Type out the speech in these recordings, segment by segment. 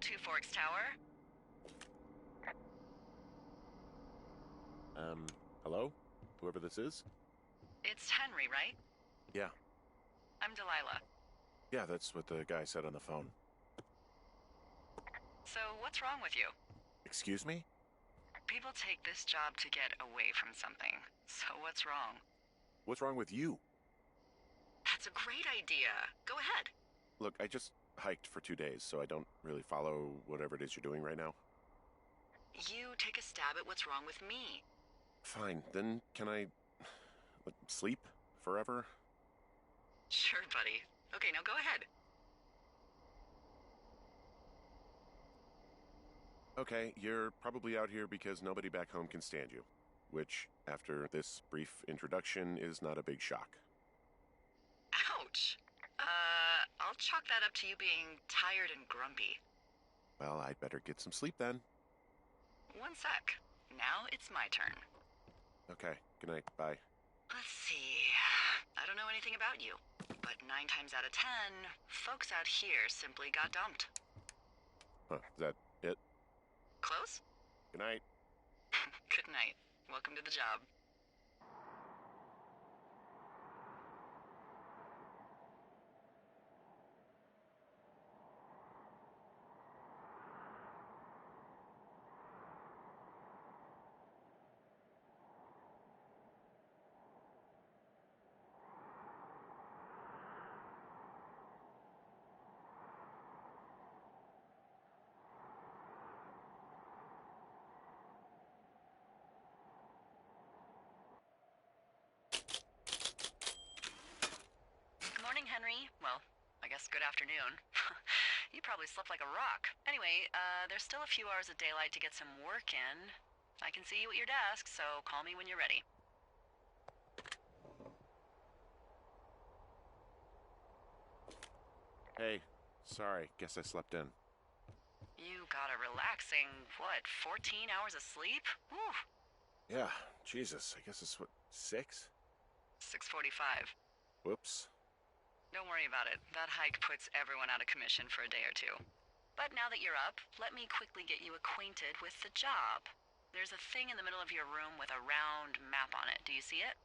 Two Forks Tower. Hello? Whoever this is? It's Henry, right? Yeah. I'm Delilah. Yeah, that's what the guy said on the phone. So, what's wrong with you? Excuse me? People take this job to get away from something. So, what's wrong? What's wrong with you? That's a great idea. Go ahead. Look, I just hiked for 2 days, so I don't really follow whatever it is you're doing right now. You take a stab at what's wrong with me. Fine, then can I sleep forever? Sure, buddy. Okay, now go ahead. Okay, you're probably out here because nobody back home can stand you, which, after this brief introduction, is not a big shock. Ouch. I'll chalk that up to you being tired and grumpy. Well, I'd better get some sleep then. One sec. Now it's my turn. Okay, good night, bye. Let's see. I don't know anything about you, but 9 times out of 10, folks out here simply got dumped. Huh, is that it? Close? Good night. Good night. Welcome to the job. Good morning, Henry. Well, I guess good afternoon. You probably slept like a rock. Anyway, there's still a few hours of daylight to get some work in. I can see you at your desk, so call me when you're ready. Hey, sorry, guess I slept in. You got a relaxing, 14 hours of sleep? Whew. Yeah, Jesus, I guess it's what, 6? 6:45. Whoops. Don't worry about it. That hike puts everyone out of commission for a day or two. But now that you're up, let me quickly get you acquainted with the job. There's a thing in the middle of your room with a round map on it. Do you see it?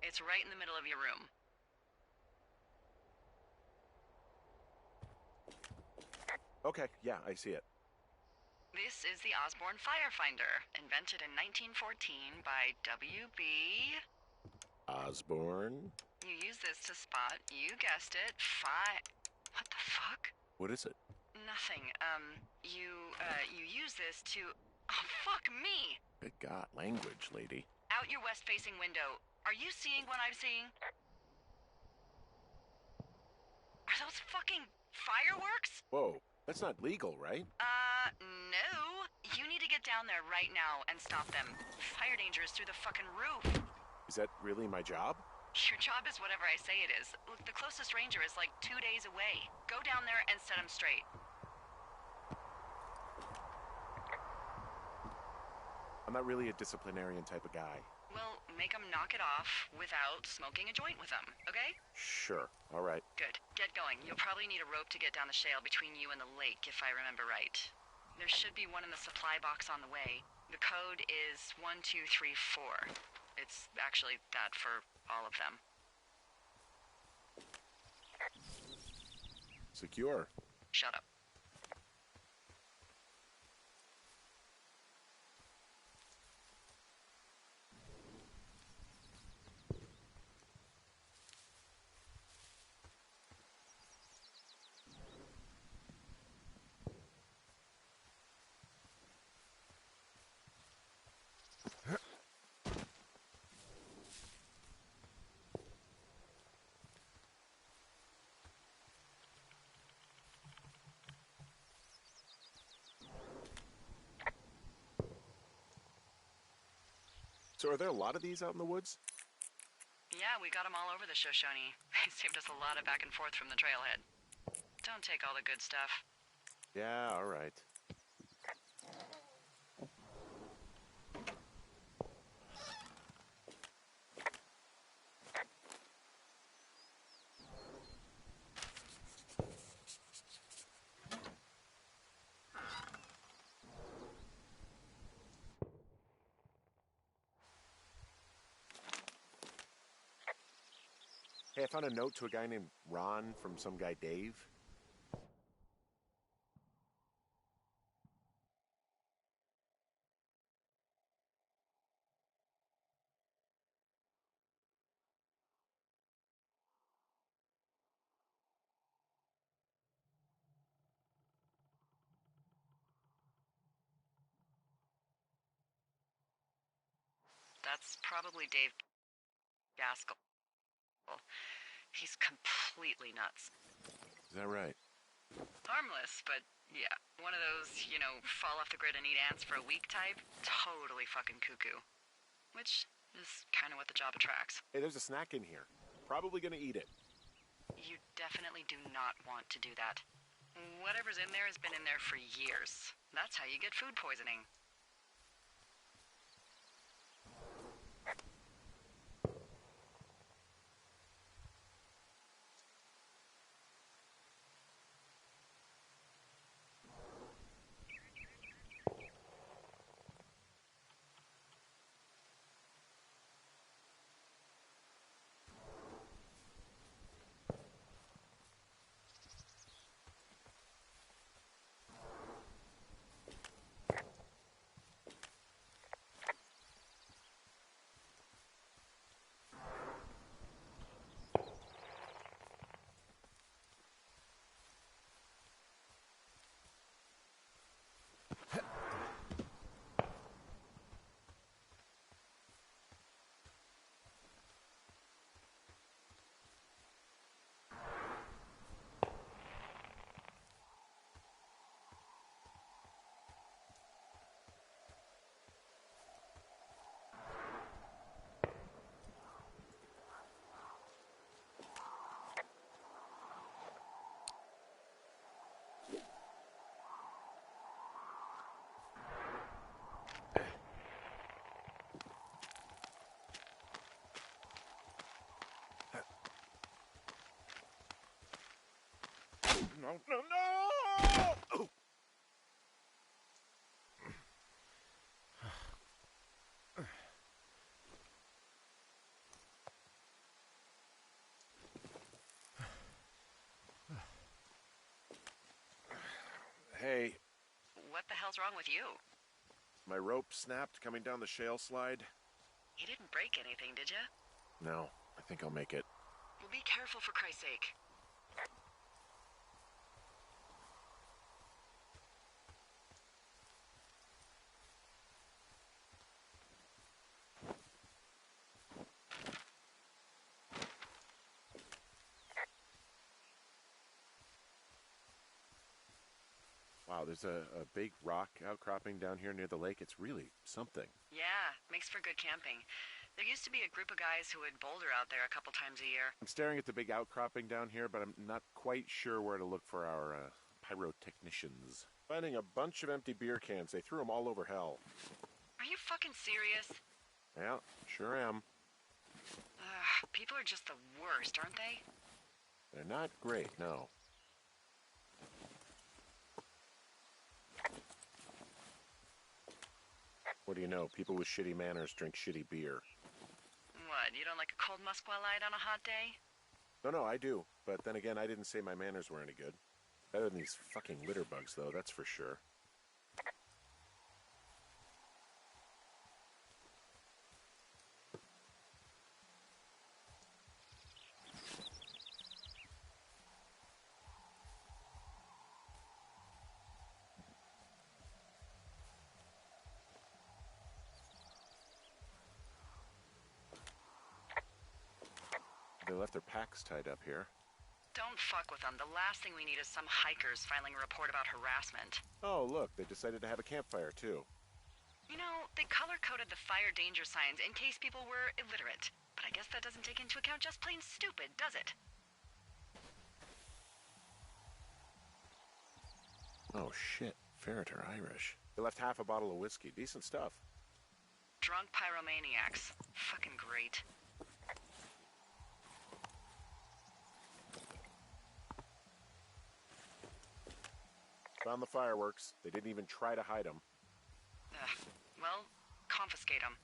It's right in the middle of your room. Okay, yeah, I see it. This is the Osborne Firefinder, invented in 1914 by W.B. Osborne? You use this to spot, you guessed it, What the fuck? What is it? Nothing. You use this to... Oh, fuck me! Good God, language, lady. Out your west-facing window. Are you seeing what I'm seeing? Are those fucking fireworks? Whoa, that's not legal, right? No. You need to get down there right now and stop them. Fire danger is through the fucking roof. Is that really my job? Your job is whatever I say it is. Look, the closest ranger is like 2 days away. Go down there and set him straight. I'm not really a disciplinarian type of guy. Well, make him knock it off without smoking a joint with him, okay? Sure, all right. Good. Get going. You'll probably need a rope to get down the shale between you and the lake, if I remember right. There should be one in the supply box on the way. The code is 1234. It's actually that for all of them. Secure. Shut up. So are there a lot of these out in the woods? Yeah, we got them all over the Shoshone. They saved us a lot of back and forth from the trailhead. Don't take all the good stuff. Yeah, all right. Hey, I found a note to a guy named Ron from some guy Dave. That's probably Dave Gaskell. He's completely nuts. Is that right? Harmless, but yeah. One of those, fall off the grid and eat ants for a week type. Totally fucking cuckoo. Which is kind of what the job attracts. Hey, there's a snack in here. Probably gonna eat it. You definitely do not want to do that. Whatever's in there has been in there for years. That's how you get food poisoning. No! Oh. Hey, What the hell's wrong with you? my rope snapped coming down the shale slide. You didn't break anything, did you? No, I think I'll make it. Well, be careful for Christ's sake. Wow, there's a big rock outcropping down here near the lake. It's really something. Yeah, makes for good camping. There used to be a group of guys who would boulder out there a couple times a year. I'm staring at the big outcropping down here, but I'm not quite sure where to look for our pyrotechnicians. Finding a bunch of empty beer cans. They threw them all over hell. Are you fucking serious? Yeah, sure am. Ugh, people are just the worst, aren't they? They're not great, no. What do you know? People with shitty manners drink shitty beer. What, you don't like a cold Musqua Light on a hot day? No, I do. But then again, I didn't say my manners were any good. Better than these fucking litter bugs, though, that's for sure. They left their packs tied up here. Don't fuck with them. The last thing we need is some hikers filing a report about harassment. Oh, look, they decided to have a campfire, too. You know, they color-coded the fire danger signs in case people were illiterate. But I guess that doesn't take into account just plain stupid, does it? Oh, shit. Ferret are Irish. They left half a bottle of whiskey. Decent stuff. Drunk pyromaniacs. Fucking great. Found the fireworks. They didn't even try to hide them. Well, confiscate them.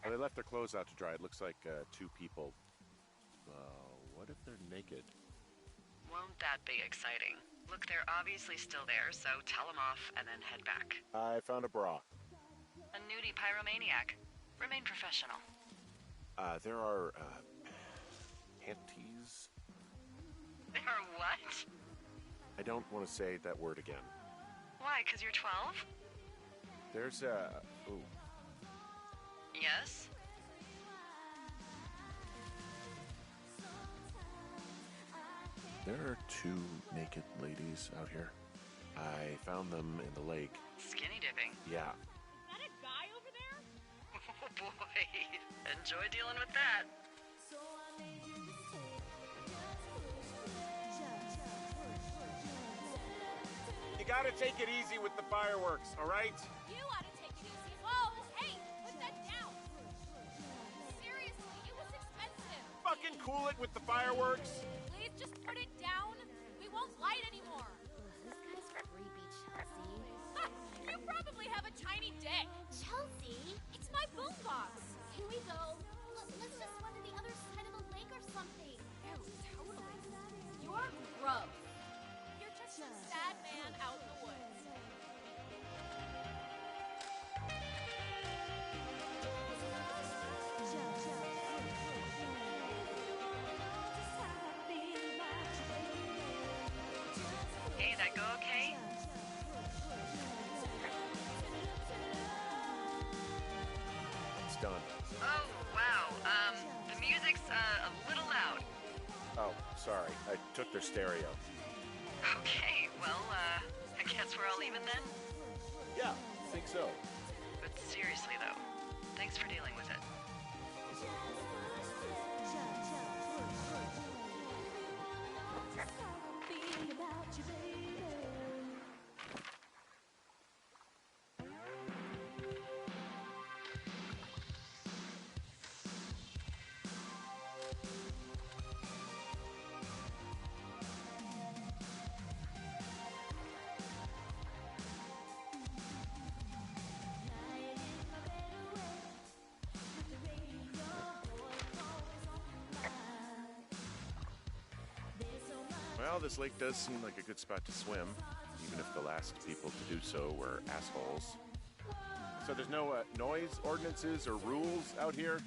They left their clothes out to dry. It looks like 2 people. What if they're naked? Won't that be exciting? Look, they're obviously still there, so tell them off and then head back. I found a bra. A nudie pyromaniac. Remain professional. There are panties. There are what? I don't want to say that word again. Why, 'cause you're 12? There's ooh. Yes? There are 2 naked ladies out here. I found them in the lake. Skinny dipping. Yeah. Is that a guy over there? Oh boy. Enjoy dealing with that. You gotta take it easy with the fireworks, all right? You ought to take it easy. Whoa, hey, put that down. Seriously, it was expensive. Fucking cool it with the fireworks. Please just put it down. We won't light anymore. This guy's creepy, Chelsea. Ha, you probably have a tiny dick. Chelsea? It's my boombox. Can we go? Let's just run to the other side of the lake or something. Ew, totally. You're gross. You're just a sad man out in the woods. Hey, that go okay? It's done. Oh, wow. The music's a little loud. Oh, sorry. I took their stereo. Okay, well, I guess we're all even then? Yeah, I think so. But seriously, though, thanks for dealing with it. Well, this lake does seem like a good spot to swim, even if the last people to do so were assholes. So there's no noise ordinances or rules out here?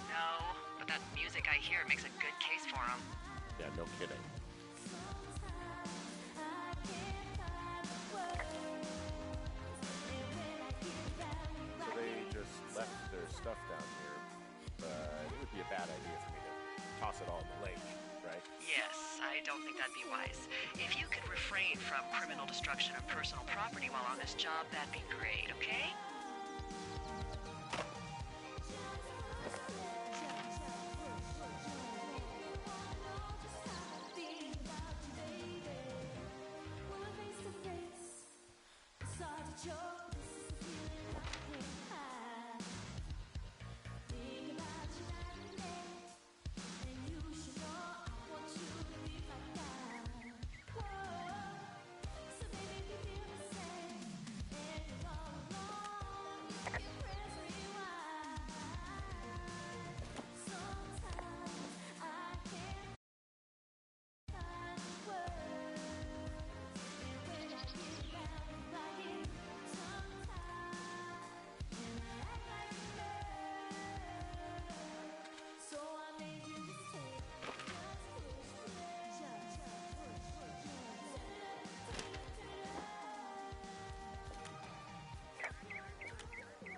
No. But that music I hear makes a good case for them. Yeah, no kidding. So they just left their stuff down here, but it would be a bad idea for me to toss it all in the lake, right? Yes, I don't think that'd be wise. If you could refrain from criminal destruction of personal property while on this job, that'd be great, okay?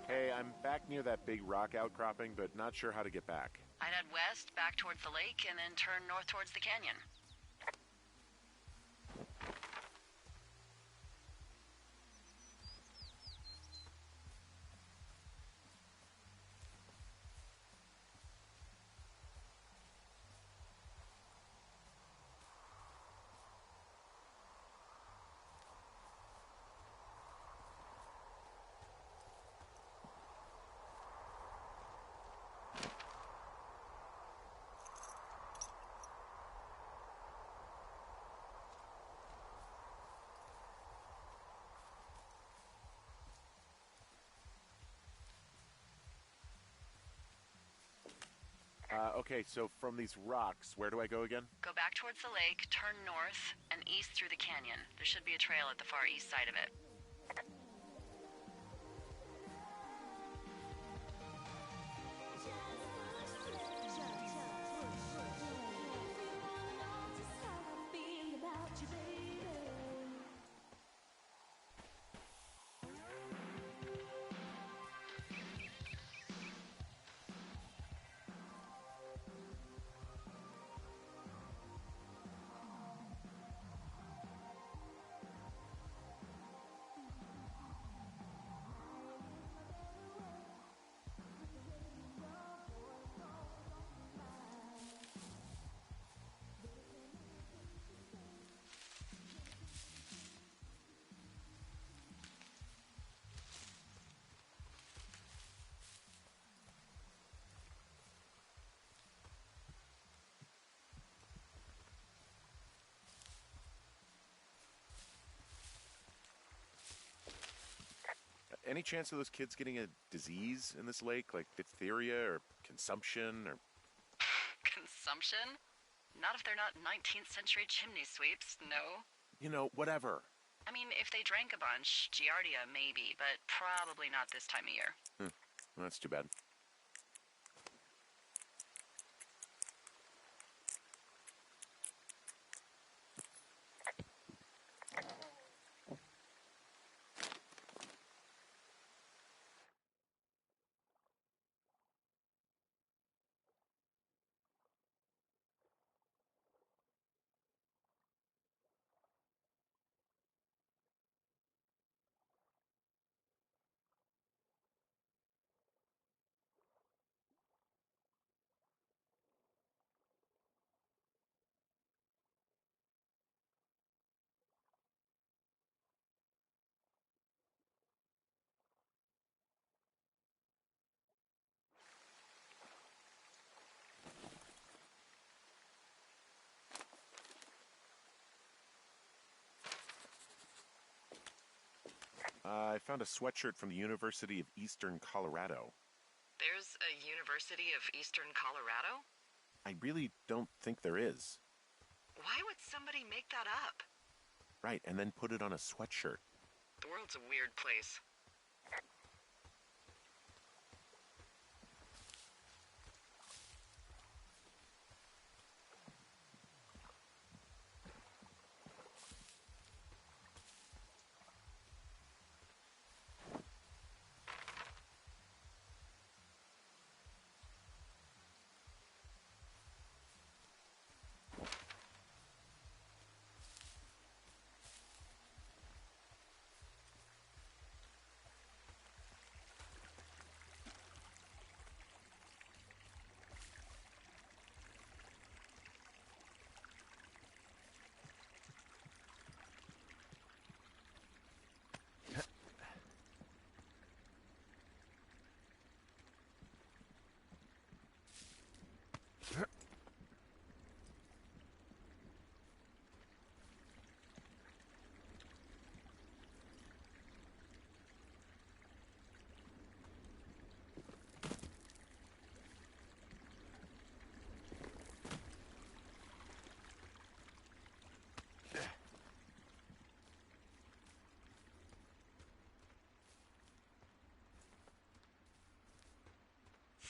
Hey, I'm back near that big rock outcropping, but not sure how to get back. I'd head west, back towards the lake, and then turn north towards the canyon. Okay, so from these rocks, where do I go again? Go back towards the lake, turn north, and east through the canyon. There should be a trail at the far east side of it. Any chance of those kids getting a disease in this lake, like diphtheria or consumption or... Consumption? Not if they're not 19th century chimney sweeps, no. You know, whatever. I mean, if they drank a bunch, Giardia maybe, but probably not this time of year. Well, that's too bad. I found a sweatshirt from the University of Eastern Colorado. There's a University of Eastern Colorado? I really don't think there is. Why would somebody make that up? Right, and then put it on a sweatshirt. The world's a weird place.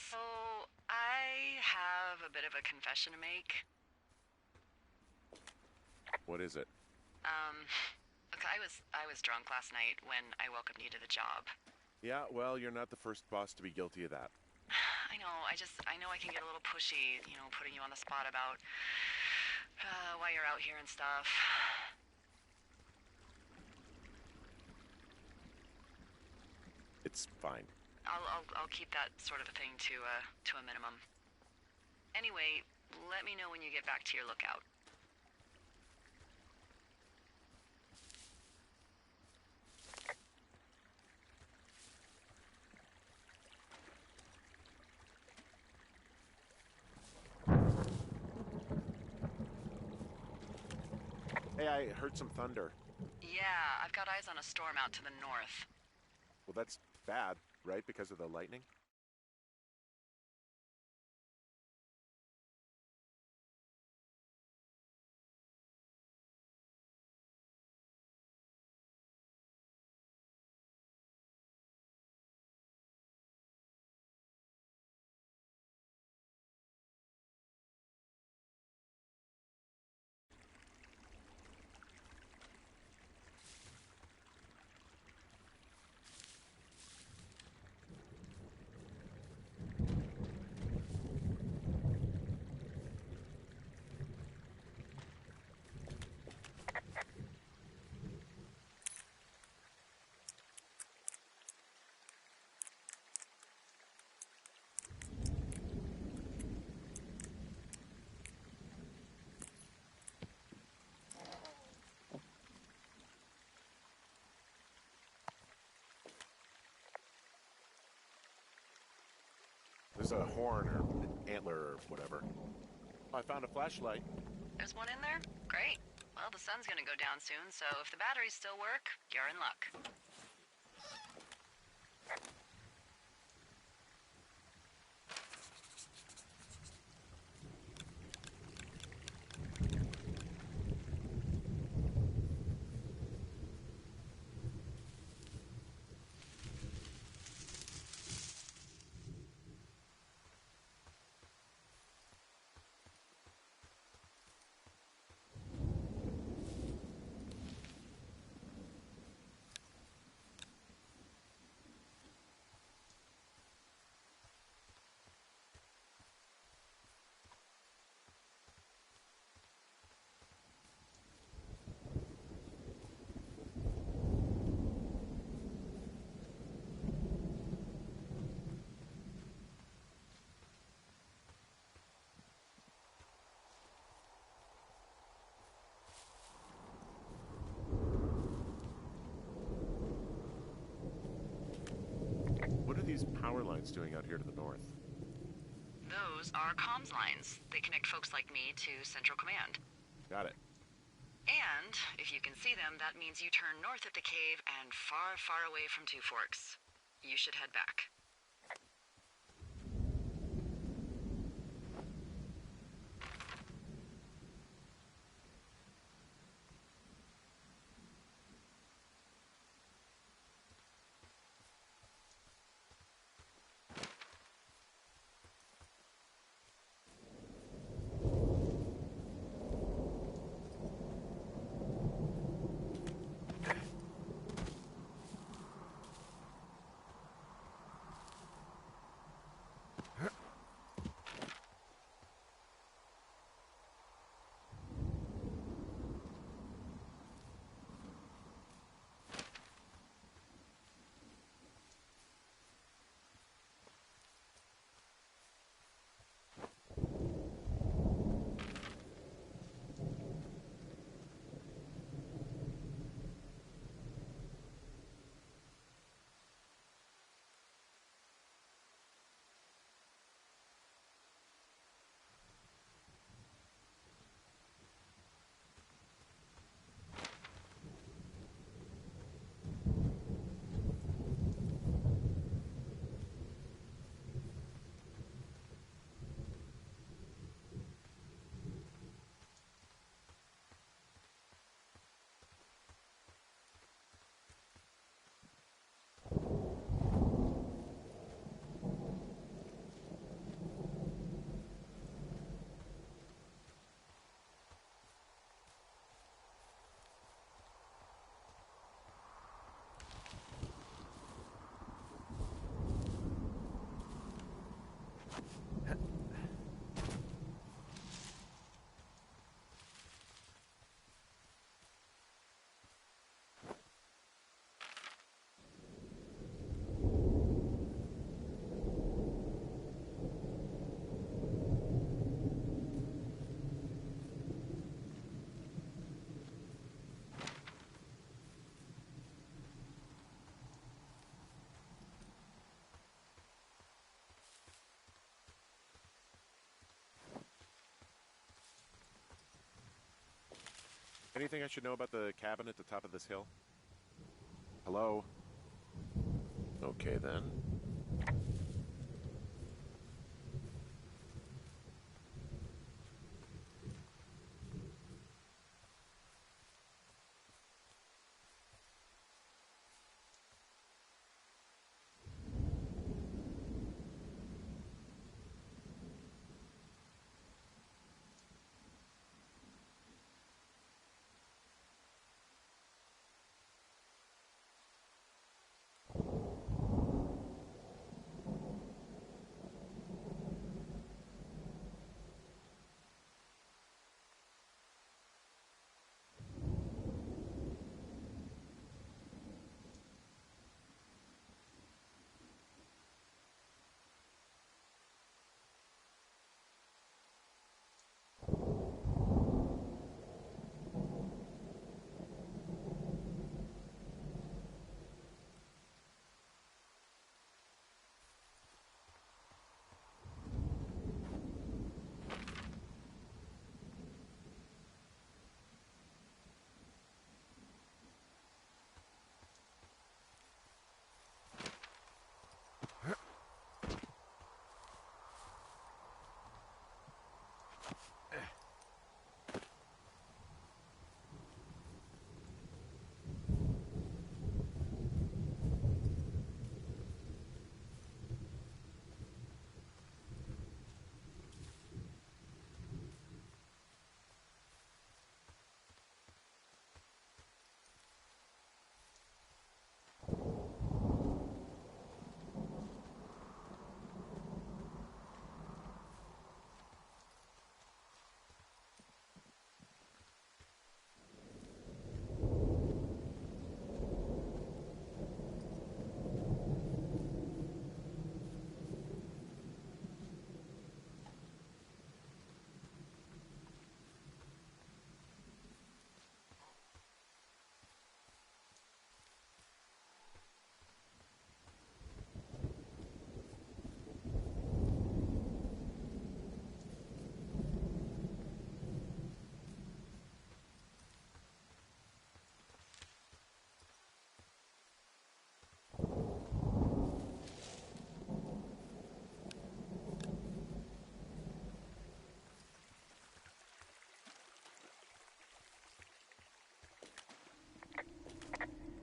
So, I have a bit of a confession to make. What is it? Look, I was drunk last night when I welcomed you to the job. Yeah, well, you're not the first boss to be guilty of that. I know, I know I can get a little pushy, putting you on the spot about why you're out here and stuff. It's fine. I'll keep that sort of a thing to a minimum. Anyway, let me know when you get back to your lookout. Hey, I heard some thunder. Yeah, I've got eyes on a storm out to the north. Well, that's bad, right? Because of the lightning? There's a horn or an antler or whatever. I found a flashlight. There's one in there? Great. Well, the sun's gonna go down soon, so if the batteries still work, you're in luck. What are these power lines doing out here to the north? Those are comms lines. They connect folks like me to Central Command. Got it. And, if you can see them, that means you turn north at the cave and far, far away from Two Forks. You should head back. Anything I should know about the cabin at the top of this hill? Hello? Okay, then.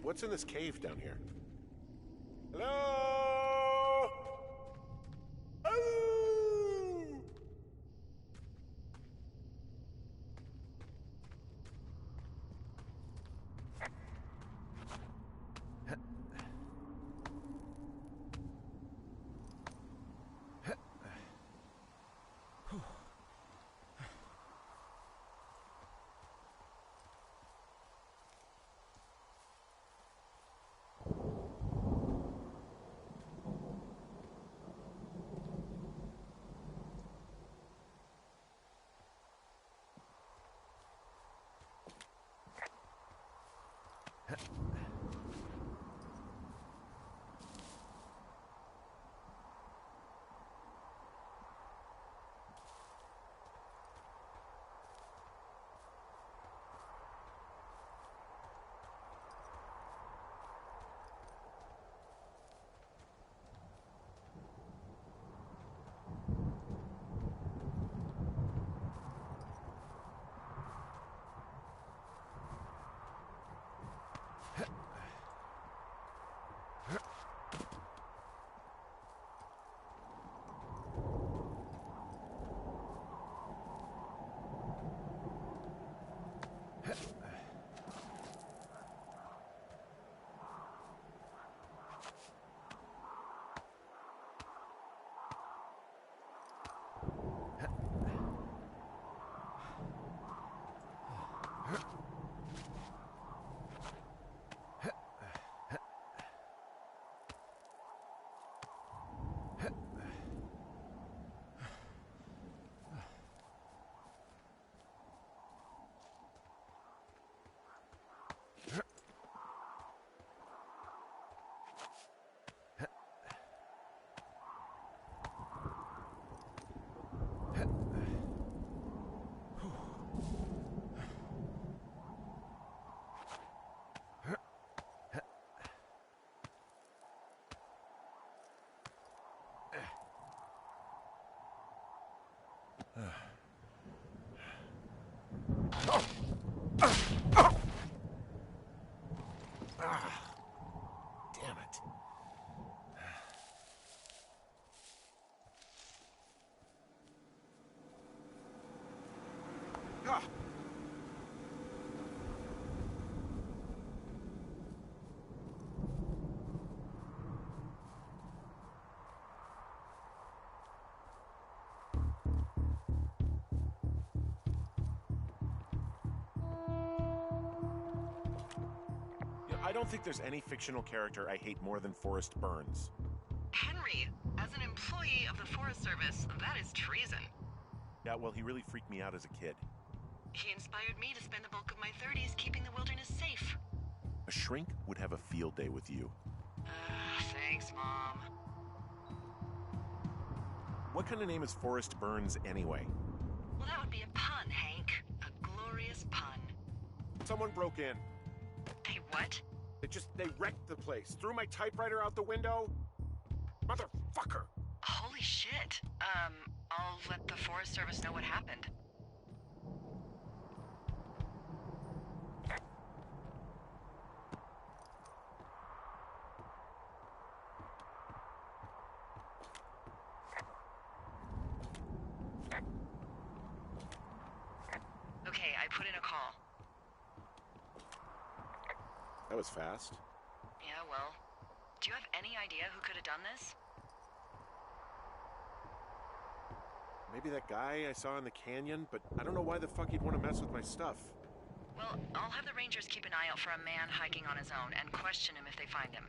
What's in this cave down here? Hello? Oh! Damn it. Ah! I don't think there's any fictional character I hate more than Forrest Burns. Henry, as an employee of the Forest Service, that is treason. Yeah, well, he really freaked me out as a kid. He inspired me to spend the bulk of my 30s keeping the wilderness safe. A shrink would have a field day with you. Thanks, Mom. What kind of name is Forrest Burns anyway? Well, that would be a pun, Hank. A glorious pun. Someone broke in. They what? They wrecked the place. Threw my typewriter out the window. Motherfucker! Holy shit. I'll let the Forest Service know what happened. Okay, I put in a call. That was fast. Yeah, well, do you have any idea who could have done this? Maybe that guy I saw in the canyon, but I don't know why the fuck he'd want to mess with my stuff. Well, I'll have the Rangers keep an eye out for a man hiking on his own and question him if they find him.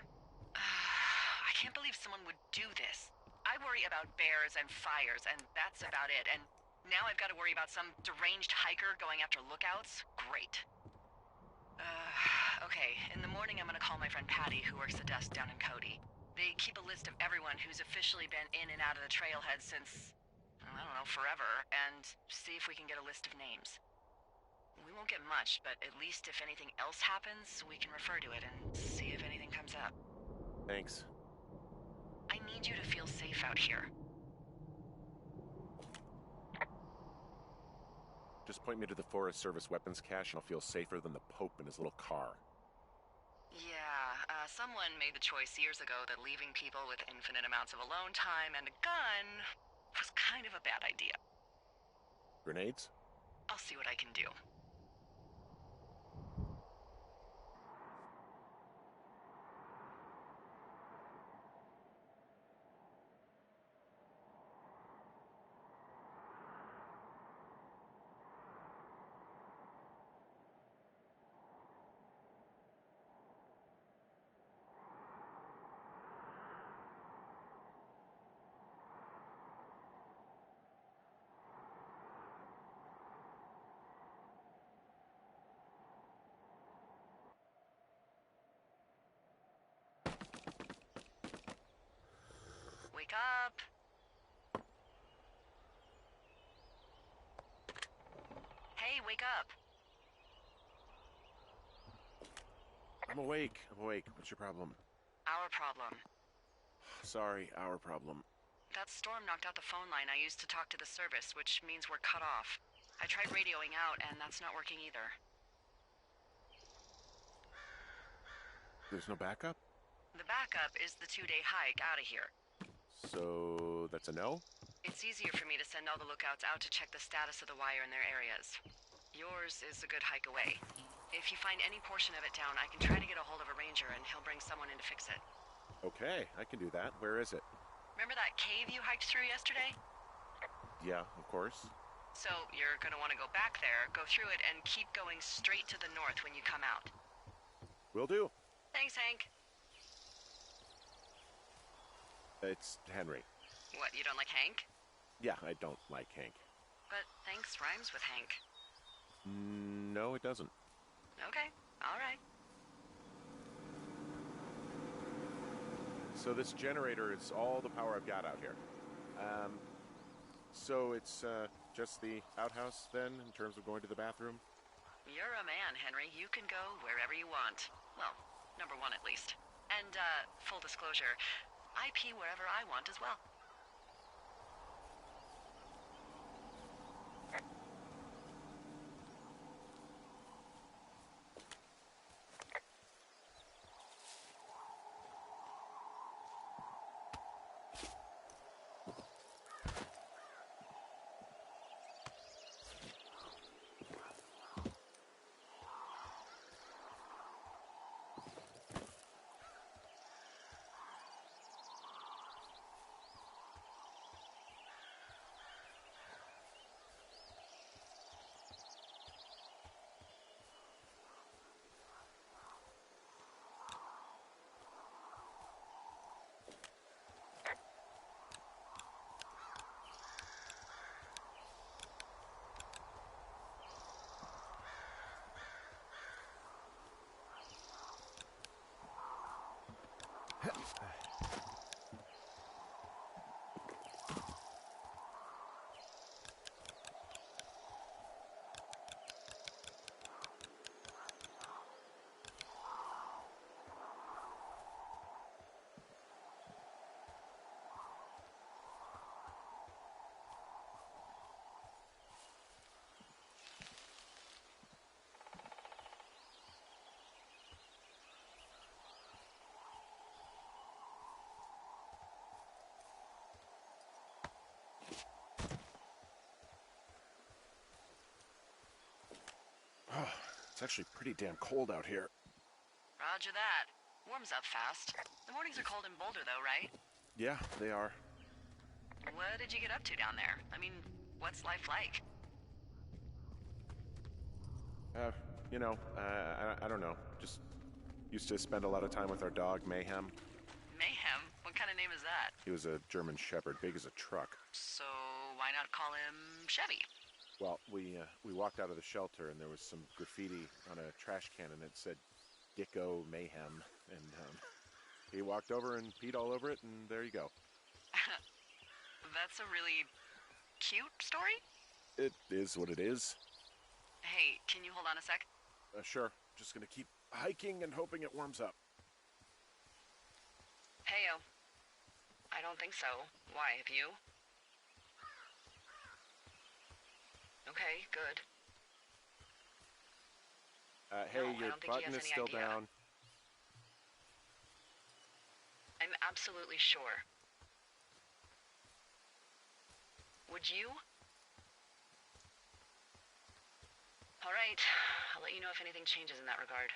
I can't believe someone would do this. I worry about bears and fires, and that's about it. And now I've got to worry about some deranged hiker going after lookouts? Great. Okay, in the morning I'm gonna call my friend Patty, who works the desk down in Cody. They keep a list of everyone who's officially been in and out of the trailhead since, I don't know, forever, and see if we can get a list of names. We won't get much, but at least if anything else happens, we can refer to it and see if anything comes up. Thanks. I need you to feel safe out here. Just point me to the Forest Service weapons cache and I'll feel safer than the Pope in his little car. Yeah, someone made the choice years ago that leaving people with infinite amounts of alone time and a gun was kind of a bad idea. Grenades? I'll see what I can do. Wake up! Hey, wake up! I'm awake. I'm awake. What's your problem? Our problem. Sorry, our problem. That storm knocked out the phone line I used to talk to the service, which means we're cut off. I tried radioing out, and that's not working either. There's no backup? The backup is the 2-day hike out of here. So that's a no? It's easier for me to send all the lookouts out to check the status of the wire in their areas. Yours is a good hike away. If you find any portion of it down, I can try to get a hold of a ranger and he'll bring someone in to fix it. Okay, I can do that. Where is it? Remember that cave you hiked through yesterday? Yeah, of course. So you're gonna want to go back there, go through it, and keep going straight to the north when you come out. Will do. Thanks, Hank. It's Henry. What, you don't like Hank? Yeah, I don't like Hank. But thanks rhymes with Hank. No, it doesn't. Okay, alright. So this generator is all the power I've got out here. So it's just the outhouse then, in terms of going to the bathroom? You're a man, Henry. You can go wherever you want. Well, number one at least. And, full disclosure, I pee wherever I want as well. Oh, it's actually pretty damn cold out here. Roger that. Warms up fast. The mornings are cold in Boulder, though, right? Yeah, they are. What did you get up to down there? I mean, what's life like? I don't know. Just used to spend a lot of time with our dog, Mayhem. Mayhem? What kind of name is that? He was a German Shepherd, big as a truck. So, why not call him Chevy? Well, we walked out of the shelter and there was some graffiti on a trash can and it said Dicko Mayhem. And he walked over and peed all over it and there you go. That's a really cute story? It is what it is. Hey, can you hold on a sec? Sure. Just gonna keep hiking and hoping it warms up. Heyo. I don't think so. Why, have you? Okay, good. Hey, No, I your don't think he button has is any still idea. down. absolutely sure. Would you? All right. I'll let you know if anything changes in that regard.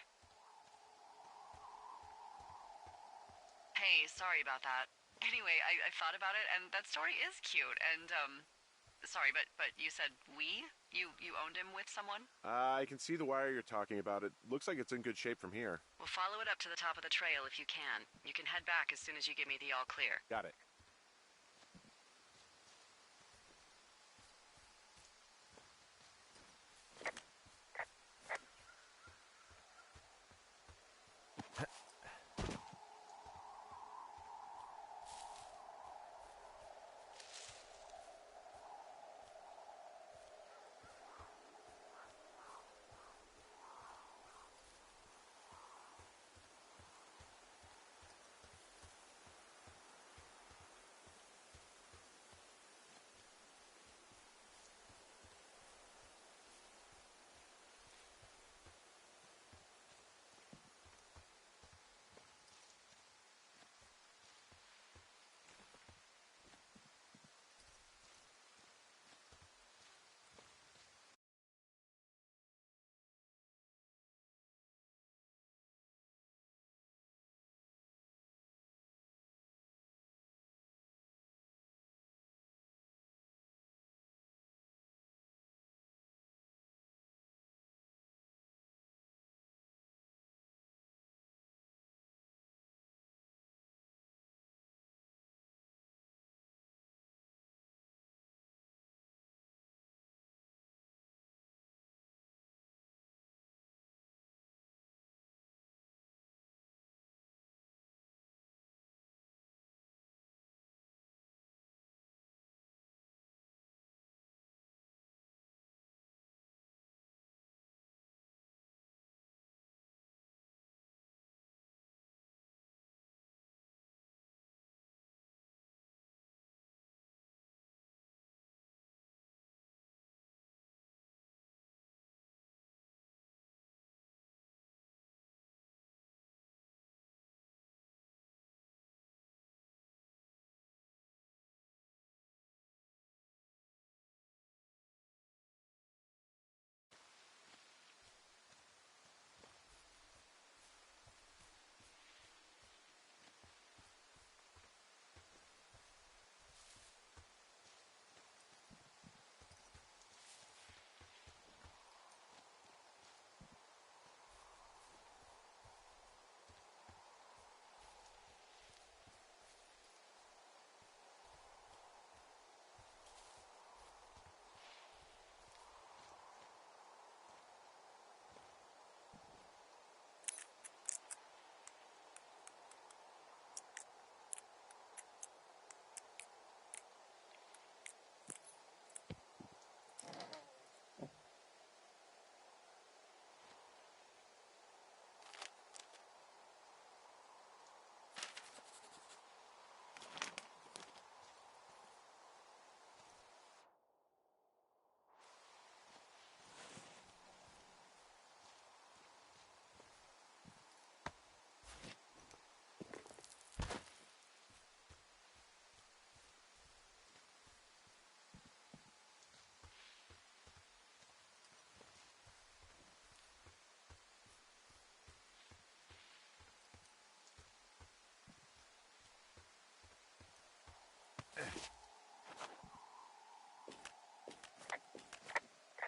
Hey, sorry about that. Anyway, I thought about it, and that story is cute, and, sorry, but you said we? You owned him with someone? I can see the wire you're talking about. It looks like it's in good shape from here. We'll follow it up to the top of the trail if you can. You can head back as soon as you give me the all clear. Got it.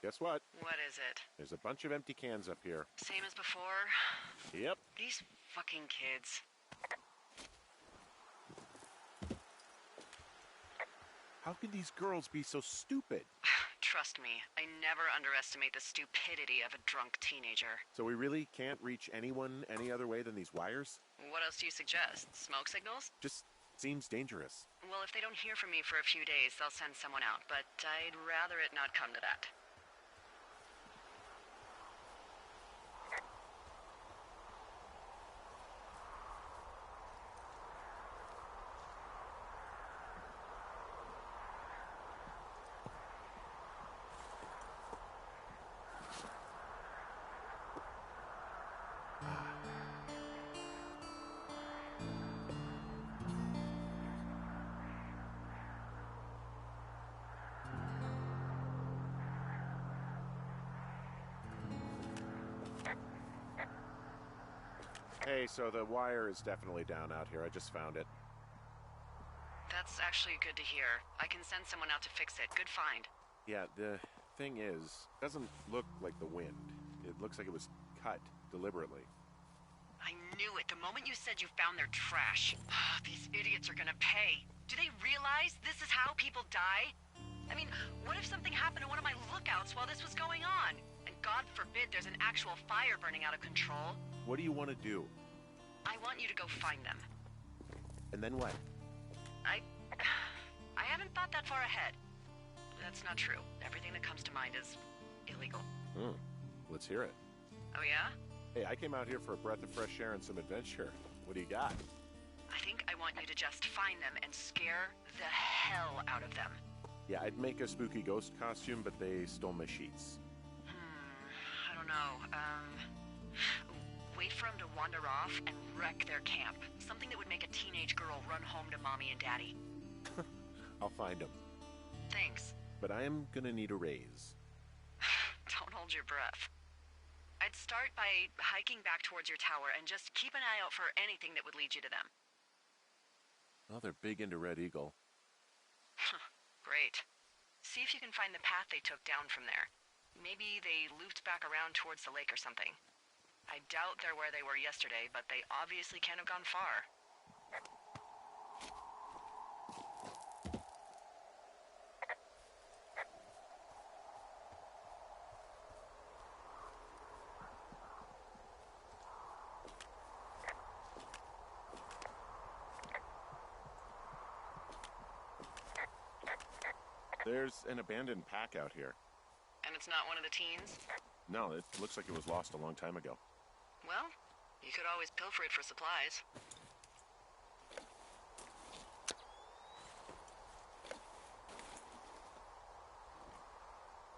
Guess what? What is it? There's a bunch of empty cans up here. Same as before? Yep. These fucking kids. How could these girls be so stupid? Trust me, I never underestimate the stupidity of a drunk teenager. So we really can't reach anyone any other way than these wires? What else do you suggest? Smoke signals? Just seems dangerous. Well, if they don't hear from me for a few days, they'll send someone out, but I'd rather it not come to that. Hey, so the wire is definitely down out here. I just found it. That's actually good to hear. I can send someone out to fix it. Good find. Yeah, the thing is, it doesn't look like the wind. It looks like it was cut deliberately. I knew it the moment you said you found their trash. These idiots are gonna pay. Do they realize this is how people die? I mean, what if something happened to one of my lookouts while this was going on? And God forbid there's an actual fire burning out of control. What do you want to do? I want you to go find them. And then what? I haven't thought that far ahead. That's not true. Everything that comes to mind is illegal. Let's hear it. Oh yeah? Hey, I came out here for a breath of fresh air and some adventure. What do you got? I think I want you to just find them and scare the hell out of them. Yeah, I'd make a spooky ghost costume, but they stole my sheets. I don't know. Wait for them to wander off and wreck their camp. Something that would make a teenage girl run home to mommy and daddy. I'll find them. Thanks. But I am gonna need a raise. Don't hold your breath. I'd start by hiking back towards your tower and just keep an eye out for anything that would lead you to them. Oh, they're big into Red Eagle. Great. See if you can find the path they took down from there. Maybe they looped back around towards the lake or something. I doubt they're where they were yesterday, but they obviously can't have gone far. There's an abandoned pack out here. And it's not one of the teens? No, it looks like it was lost a long time ago. Well, you could always pilfer it for supplies.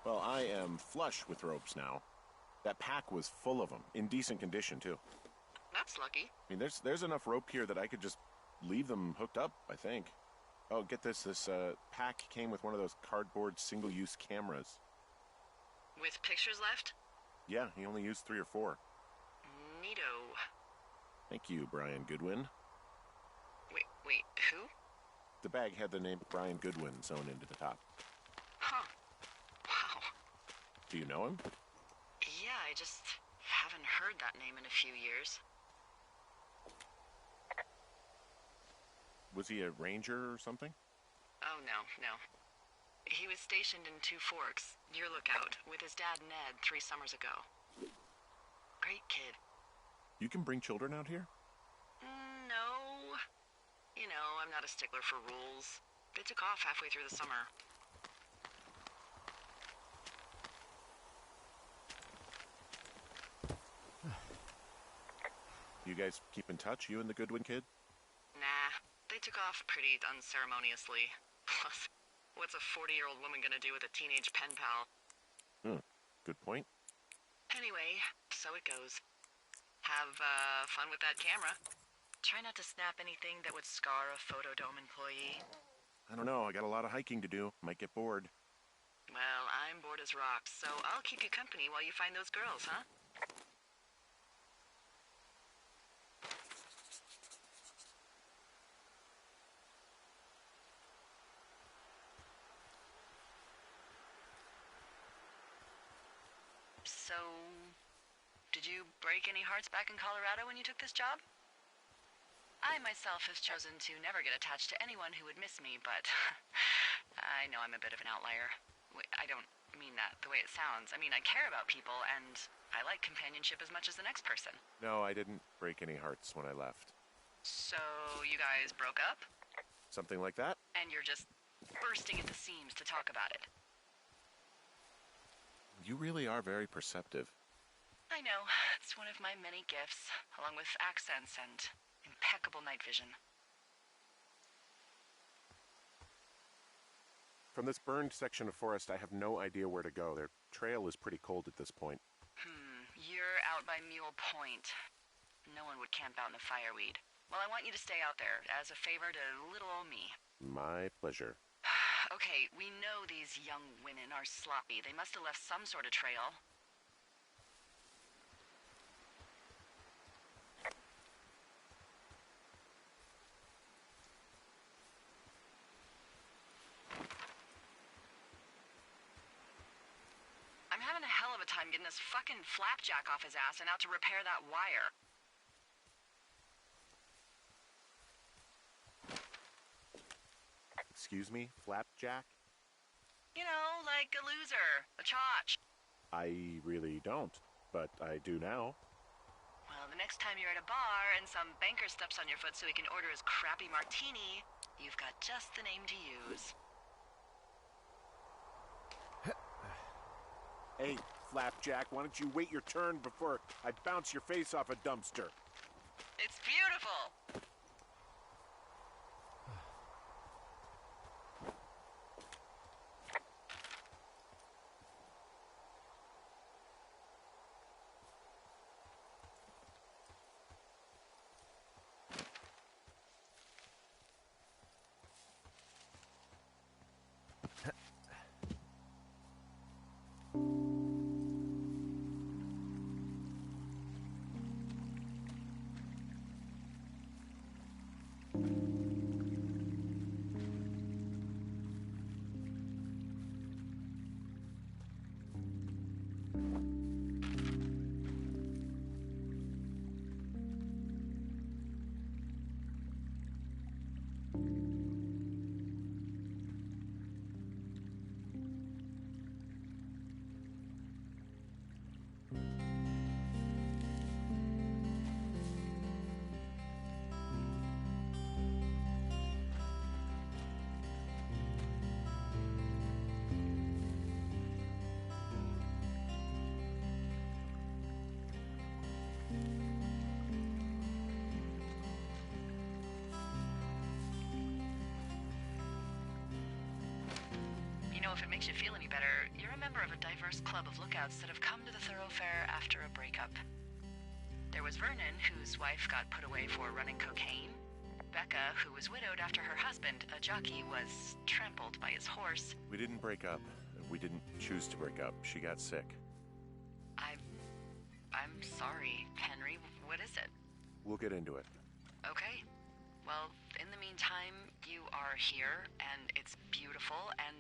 Well, I am flush with ropes now. That pack was full of them, in decent condition, too. That's lucky. I mean, there's enough rope here that I could just leave them hooked up, I think. Oh, get this. This pack came with one of those cardboard single-use cameras. With pictures left? Yeah, he only used 3 or 4. Neato. Thank you, Brian Goodwin. Wait, who? The bag had the name Brian Goodwin sewn into the top. Huh. Wow. Do you know him? Yeah, I just haven't heard that name in a few years. Was he a ranger or something? Oh, no. He was stationed in Two Forks, your lookout, with his dad Ned 3 summers ago. Great kid. You can bring children out here? No. You know, I'm not a stickler for rules. They took off halfway through the summer. You guys keep in touch, you and the Goodwin kid? Nah, they took off pretty unceremoniously. Plus, what's a 40-year-old woman gonna do with a teenage pen pal? Good point. Anyway, so it goes. Have fun with that camera. Try not to snap anything that would scar a Photodome employee. I don't know, I got a lot of hiking to do. Might get bored. Well, I'm bored as rocks, so I'll keep you company while you find those girls, huh? So, did you break any hearts back in Colorado when you took this job? I myself have chosen to never get attached to anyone who would miss me, but I know I'm a bit of an outlier. I don't mean that the way it sounds. I mean, I care about people, and I like companionship as much as the next person. No, I didn't break any hearts when I left. So, you guys broke up? Something like that? And you're just bursting at the seams to talk about it. You really are very perceptive. I know. It's one of my many gifts, along with accents and impeccable night vision. From this burned section of forest, I have no idea where to go. Their trail is pretty cold at this point. You're out by Mule Point. No one would camp out in the fireweed. Well, I want you to stay out there as a favor to little old me. My pleasure. Okay, we know these young women are sloppy. They must have left some sort of trail. I'm having a hell of a time getting this fucking flapjack off his ass and out to repair that wire. Excuse me, Flapjack? You know, like a loser, a chotch. I really don't, but I do now. Well, the next time you're at a bar and some banker steps on your foot so he can order his crappy martini, you've got just the name to use. Hey, Flapjack, why don't you wait your turn before I bounce your face off a dumpster? It's beautiful! You know, if it makes you feel any better, you're a member of a diverse club of lookouts that have come to the thoroughfare after a breakup. There was Vernon, whose wife got put away for running cocaine. Becca, who was widowed after her husband, a jockey, was trampled by his horse. We didn't break up. We didn't choose to break up. She got sick. I'm sorry, Henry. What is it? We'll get into it. Okay. Well, in the meantime, you are here, and it's beautiful, and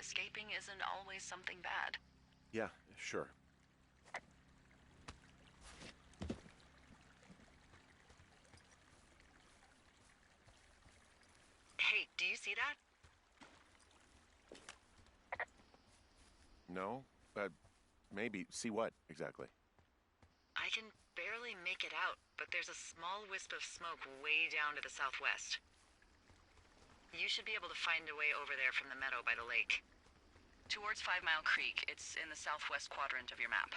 escaping isn't always something bad. Yeah, sure. Hey, do you see that? No? Maybe. See what, exactly? I can barely make it out, but there's a small wisp of smoke way down to the southwest. You should be able to find a way over there from the meadow by the lake. Towards 5 Mile Creek. It's in the southwest quadrant of your map.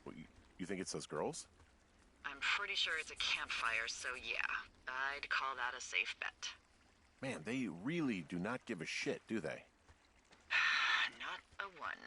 Well, you think it's those girls? I'm pretty sure it's a campfire, so yeah. I'd call that a safe bet. Man, they really do not give a shit, do they? Not a one.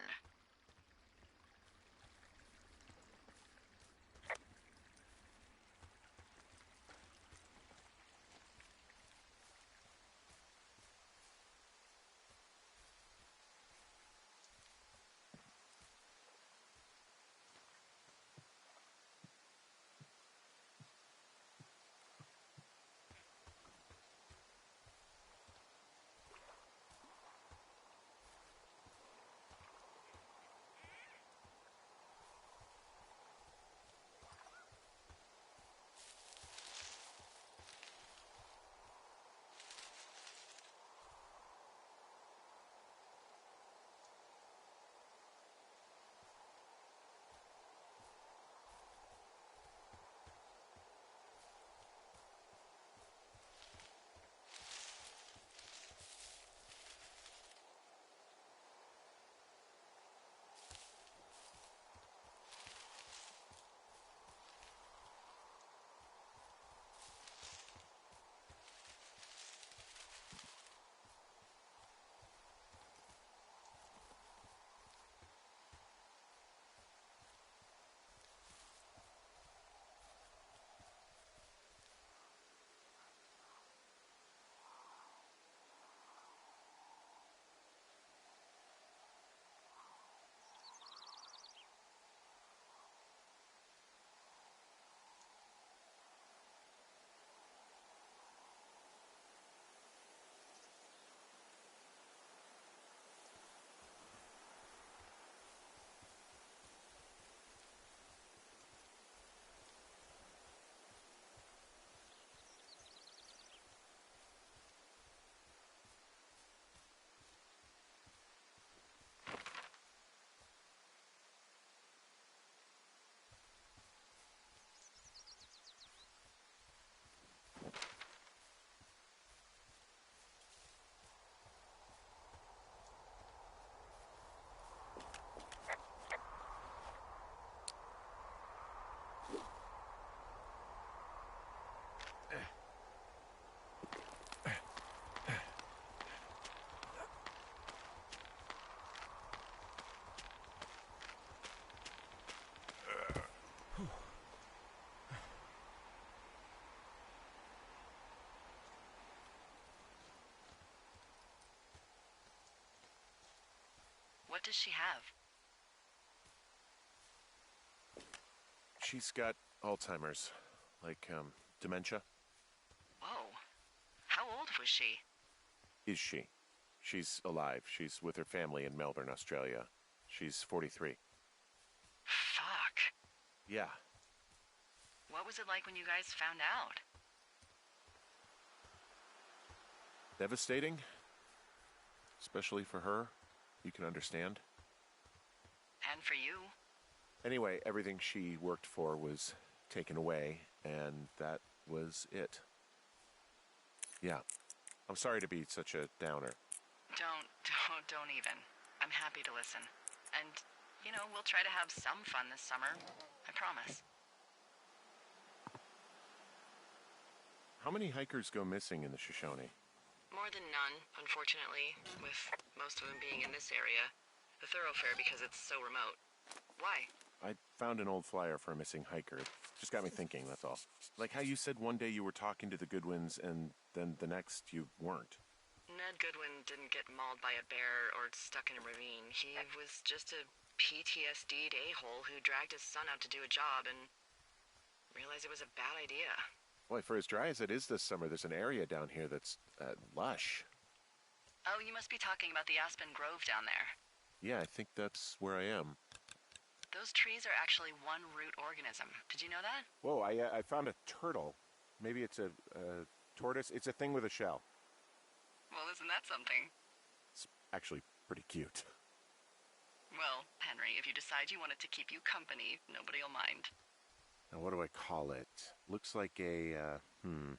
What does she have? She's got Alzheimer's. Like, dementia. Whoa. How old was she? Is she? She's alive. She's with her family in Melbourne, Australia. She's 43. Fuck. Yeah. What was it like when you guys found out? Devastating. Especially for her. You can understand. And for you? Anyway, everything she worked for was taken away, and that was it. Yeah. I'm sorry to be such a downer. Don't even. I'm happy to listen. And, we'll try to have some fun this summer. I promise. How many hikers go missing in the Shoshone? More than none, unfortunately, with most of them being in this area. The thoroughfare because it's so remote. Why? I found an old flyer for a missing hiker. It just got me thinking, that's all. Like how you said one day you were talking to the Goodwins and then the next you weren't. Ned Goodwin didn't get mauled by a bear or stuck in a ravine. He was just a PTSD'd a-hole who dragged his son out to do a job and realized it was a bad idea. Boy, for as dry as it is this summer, there's an area down here that's lush. Oh, you must be talking about the Aspen Grove down there. Yeah, I think that's where I am. Those trees are actually one root organism. Did you know that? Whoa, I found a turtle. Maybe it's a tortoise. It's a thing with a shell. Well, isn't that something? It's actually pretty cute. Well, Henry, if you decide you want it to keep you company, nobody will mind. Now, what do I call it? Looks like a, Oh,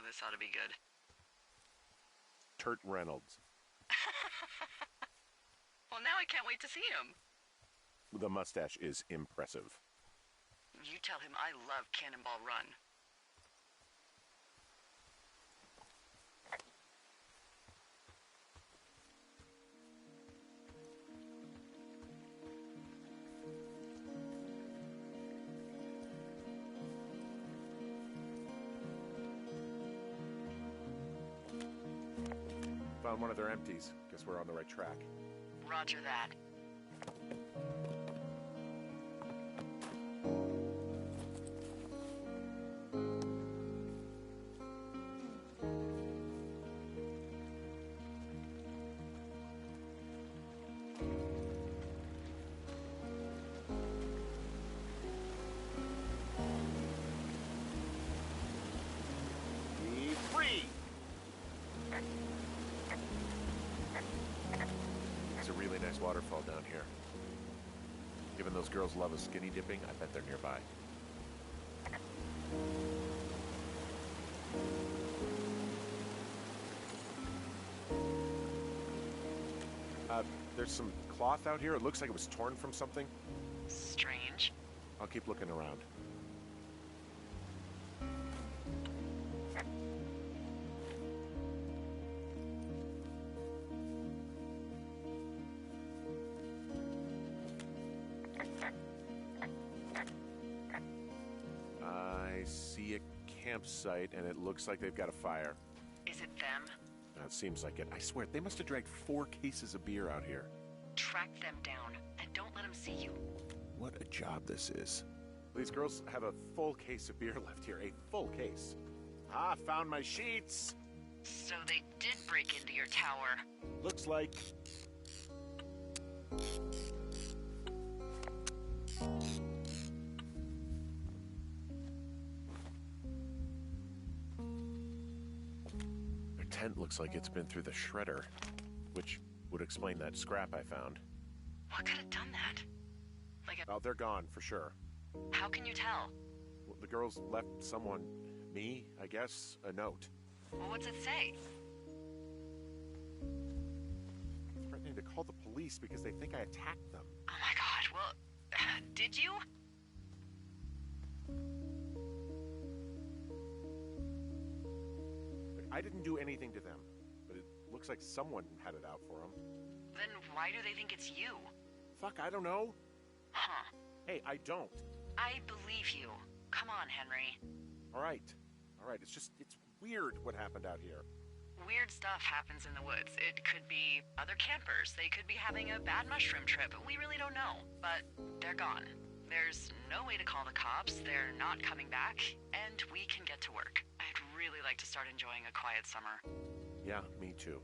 this ought to be good. Turt Reynolds. Well, now I can't wait to see him. The mustache is impressive. You tell him I love Cannonball Run. Found one of their empties. Guess we're on the right track. Roger that. Be free! It's a really nice waterfall down here. Given those girls love a skinny dipping, I bet they're nearby. There's some cloth out here. It looks like it was torn from something. Strange. I'll keep looking around. I see a campsite, and it looks like they've got a fire. Is it them? That seems like it. I swear, they must have dragged 4 cases of beer out here. Track them down, and don't let them see you. What a job this is. These girls have a full case of beer left here. A full case. Ah, found my sheets. So they did break into your tower. Looks like... Their tent looks like it's been through the shredder, which would explain that scrap I found. What could have done that? Like a... Oh, they're gone, for sure. How can you tell? Well, the girls left someone, me, I guess, a note. Well, what's it say? Threatening to call the police because they think I attacked them. Oh my god, well, did you? Look, I didn't do anything to them, but it looks like someone had it out for them. Then why do they think it's you? Fuck, I don't know. Huh. Hey, I don't. I believe you. Come on, Henry. All right. It's weird what happened out here. Weird stuff happens in the woods. It could be other campers. They could be having a bad mushroom trip. We really don't know. But they're gone. There's no way to call the cops. They're not coming back. And we can get to work. I'd really like to start enjoying a quiet summer. Yeah, me too.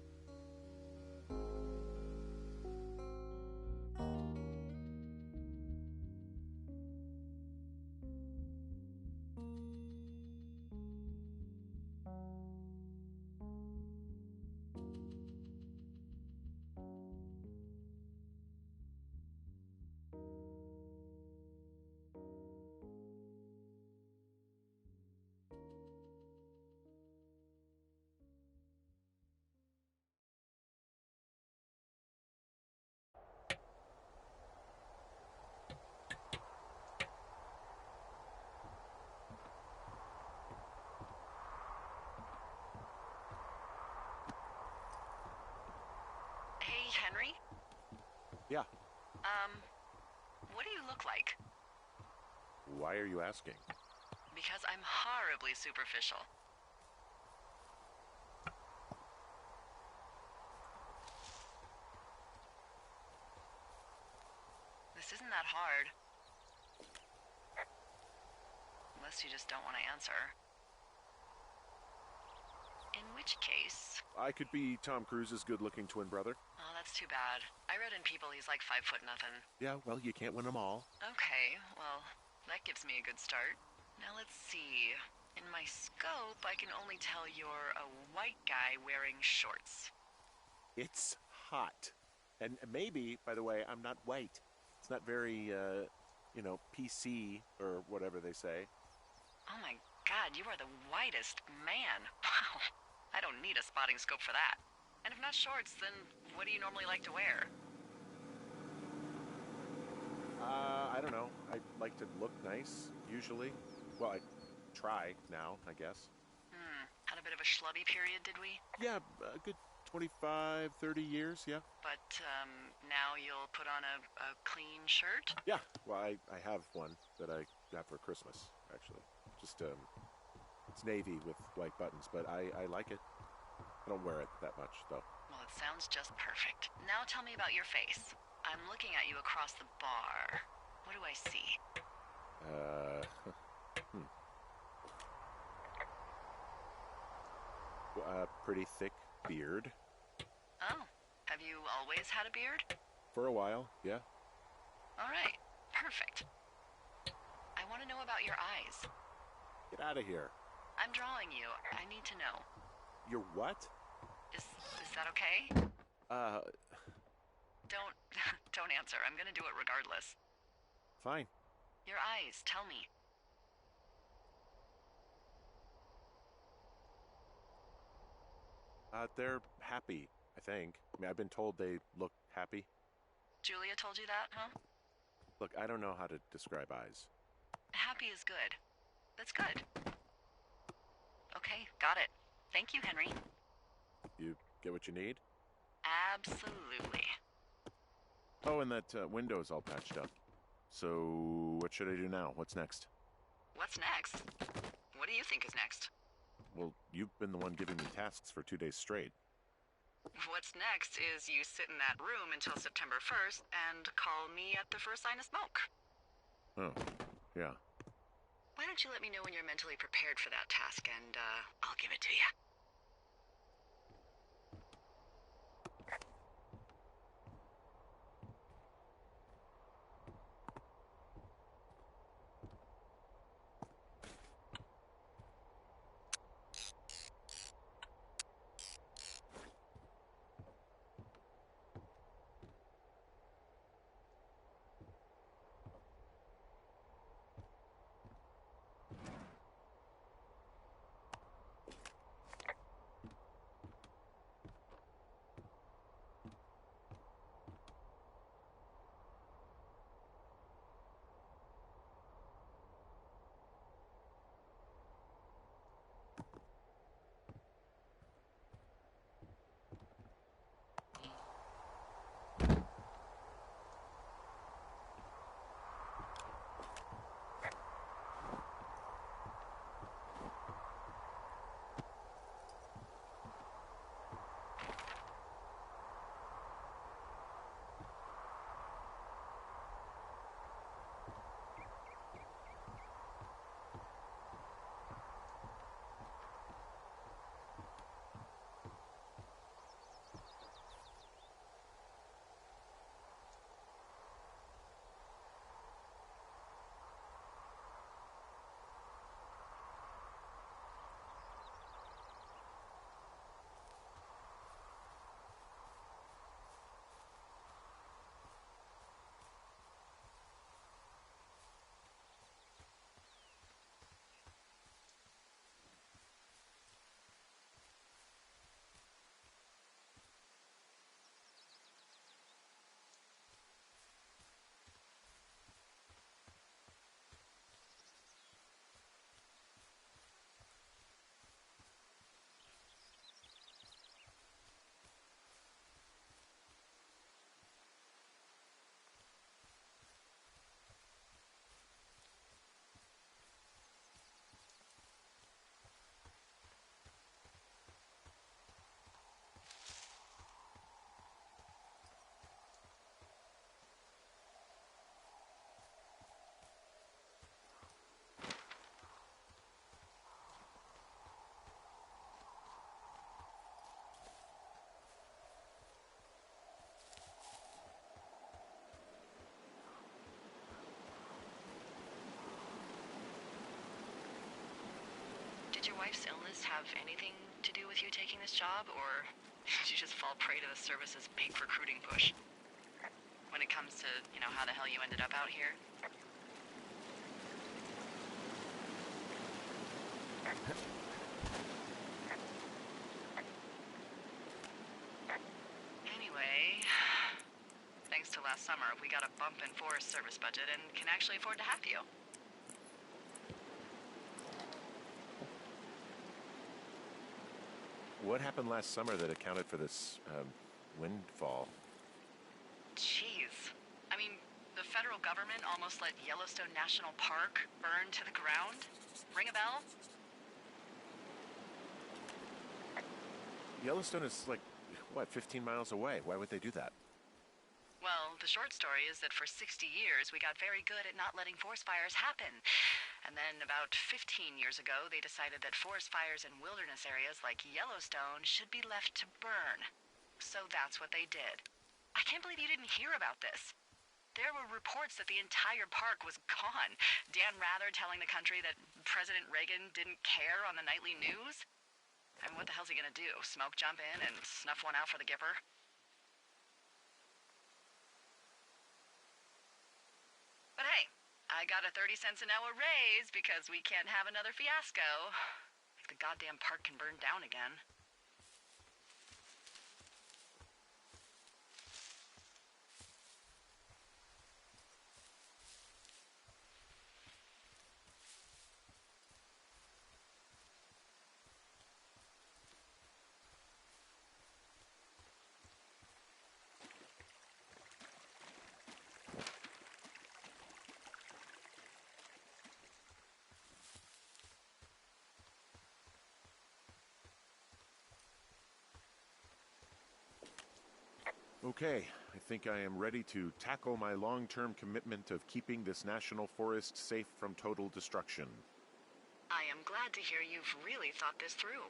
Hey, Henry? Yeah. What do you look like? Why are you asking? Because I'm horribly superficial. This isn't that hard. Unless you just don't want to answer. In In which case... I could be Tom Cruise's good-looking twin brother. Oh, that's too bad. I read in People he's like 5 foot nothing. Yeah, well, you can't win them all. Okay, well, that gives me a good start. Now let's see. In my scope, I can only tell you're a white guy wearing shorts. It's hot. And maybe, by the way, I'm not white. It's not very, PC or whatever they say. Oh my god, you are the whitest man. Wow. I don't need a spotting scope for that. And if not shorts, then what do you normally like to wear? I don't know. I like to look nice, usually. Well, I try now, I guess. Had a bit of a schlubby period, did we? Yeah, a good 25, 30 years, yeah. But, now you'll put on a clean shirt? Yeah, well, I have one that I got for Christmas, actually. Just, it's navy with white buttons, but I like it. I don't wear it that much, though. Well, it sounds just perfect. Now tell me about your face. I'm looking at you across the bar. What do I see? A pretty thick beard. Oh, have you always had a beard? For a while, yeah. All right, perfect. I want to know about your eyes. Get out of here. I'm drawing you. I need to know. You're what? Is that okay? Don't answer. I'm gonna do it regardless. Fine. Your eyes, tell me. They're happy, I think. I mean, I've been told they look happy. Julia told you that, huh? Look, I don't know how to describe eyes. Happy is good. That's good. Okay, got it. Thank you, Henry. You get what you need? Absolutely. Oh, and that window's all patched up. So, what should I do now? What's next? What's next? What do you think is next? Well, you've been the one giving me tasks for 2 days straight. What's next is you sit in that room until September 1st and call me at the first sign of smoke. Oh, yeah. Why don't you let me know when you're mentally prepared for that task and, I'll give it to you. wife's illness have anything to do with you taking this job, or did you just fall prey to the service's big recruiting push? When it comes to, how the hell you ended up out here? Anyway, thanks to last summer, we got a bump in Forest Service budget and can actually afford to have you. What happened last summer that accounted for this windfall? Jeez. I mean, the federal government almost let Yellowstone National Park burn to the ground? Ring a bell? Yellowstone is like, 15 miles away? Why would they do that? Well, the short story is that for 60 years, we got very good at not letting forest fires happen. And then about 15 years ago, they decided that forest fires in wilderness areas like Yellowstone should be left to burn. So that's what they did. I can't believe you didn't hear about this. There were reports that the entire park was gone. Dan Rather telling the country that President Reagan didn't care on the nightly news. I mean, what the hell's he gonna do? Smoke jump in and snuff one out for the Gipper? But hey, I got a 30 cents an hour raise because we can't have another fiasco. Like the goddamn park can burn down again. Okay, I think I am ready to tackle my long-term commitment of keeping this national forest safe from total destruction. I am glad to hear you've really thought this through.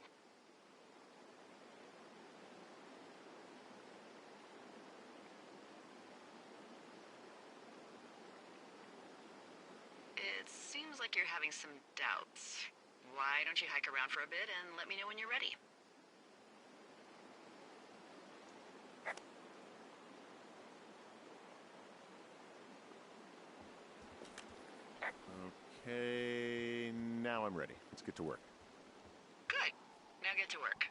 It seems like you're having some doubts. Why don't you hike around for a bit and let me know when you're ready? Okay, now I'm ready. Let's get to work. Good. Now get to work.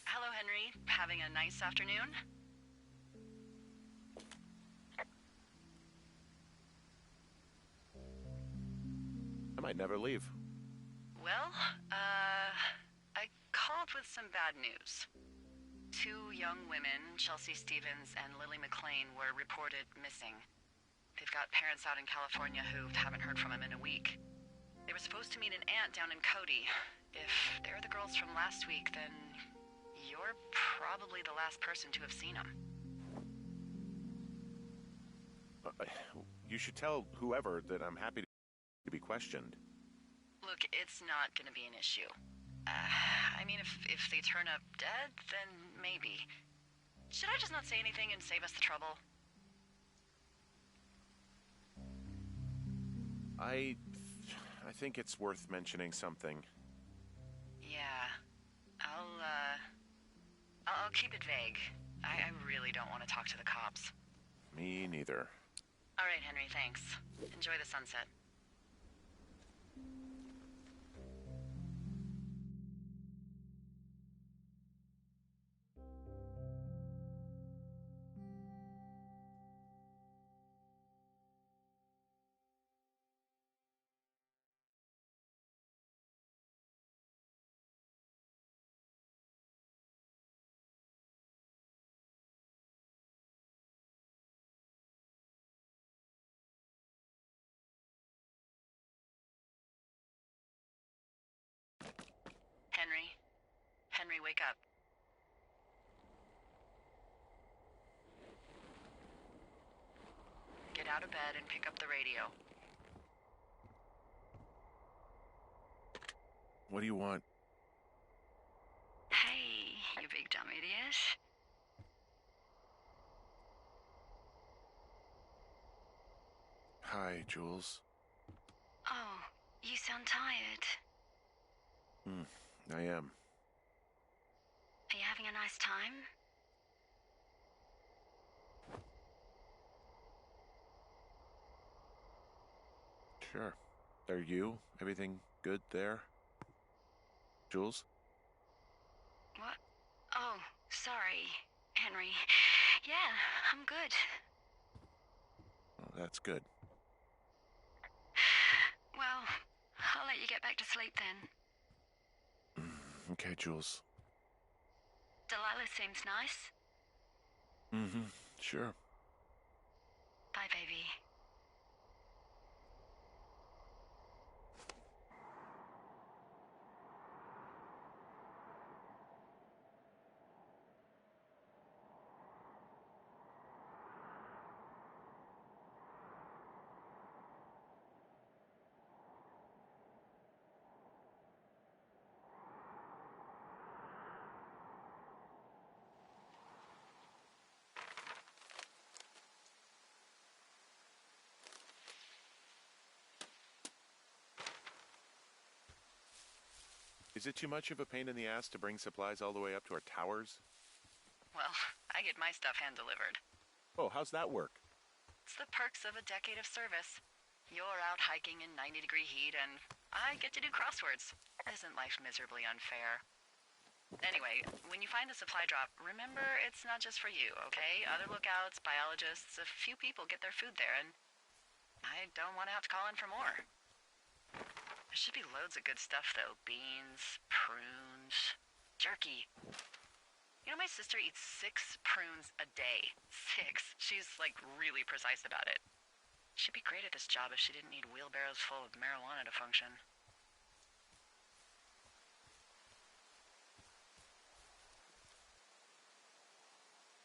Hello, Henry. Having a nice afternoon? I might never leave. Well, I called with some bad news. 2 young women, Chelsea Stevens and Lily McLean, were reported missing. They've got parents out in California who haven't heard from them in a week. They were supposed to meet an aunt down in Cody. If they're the girls from last week, then you're probably the last person to have seen them. You should tell whoever that I'm happy to be questioned. Look, it's not gonna be an issue. I mean, if they turn up dead, then maybe. Should I just not say anything and save us the trouble? I think it's worth mentioning something. Yeah. I'll keep it vague. I really don't want to talk to the cops. Me neither. All right, Henry, thanks. Enjoy the sunset. Henry, wake up. Get out of bed and pick up the radio. What do you want? Hey, you big dumb idiot. Hi, Jules. Oh, you sound tired. I am. Are you having a nice time? Sure. Are you? Everything good there? Jules? What? Oh, sorry, Henry. Yeah, I'm good. Oh, that's good. Well, I'll let you get back to sleep then. Okay, Jules. Delilah seems nice. Sure. Bye, baby. Is it too much of a pain in the ass to bring supplies all the way up to our towers? Well, I get my stuff hand-delivered. Oh, how's that work? It's the perks of a decade of service. You're out hiking in 90-degree heat, and I get to do crosswords. Isn't life miserably unfair? Anyway, when you find a supply drop, remember it's not just for you, okay? Other lookouts, biologists, a few people get their food there, and I don't want to have to call in for more. There should be loads of good stuff, though. Beans, prunes, jerky. You know, my sister eats 6 prunes a day. 6. She's, like, really precise about it. She'd be great at this job if she didn't need wheelbarrows full of marijuana to function.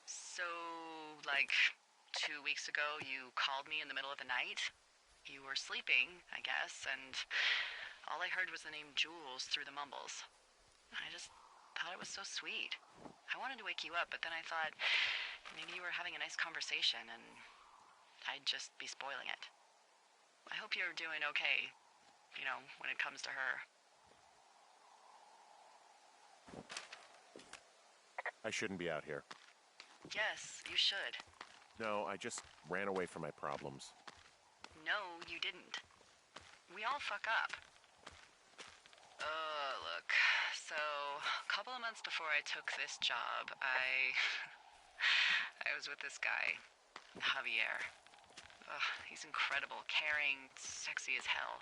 So, like, 2 weeks ago, you called me in the middle of the night? You were sleeping, I guess, and all I heard was the name Jules through the mumbles. I just thought it was so sweet. I wanted to wake you up, but then I thought maybe you were having a nice conversation and I'd just be spoiling it. I hope you're doing okay, you know, when it comes to her. I shouldn't be out here. Yes, you should. No, I just ran away from my problems. No, you didn't. We all fuck up. Look. So, a couple of months before I took this job, I was with this guy, Javier. He's incredible, caring, sexy as hell.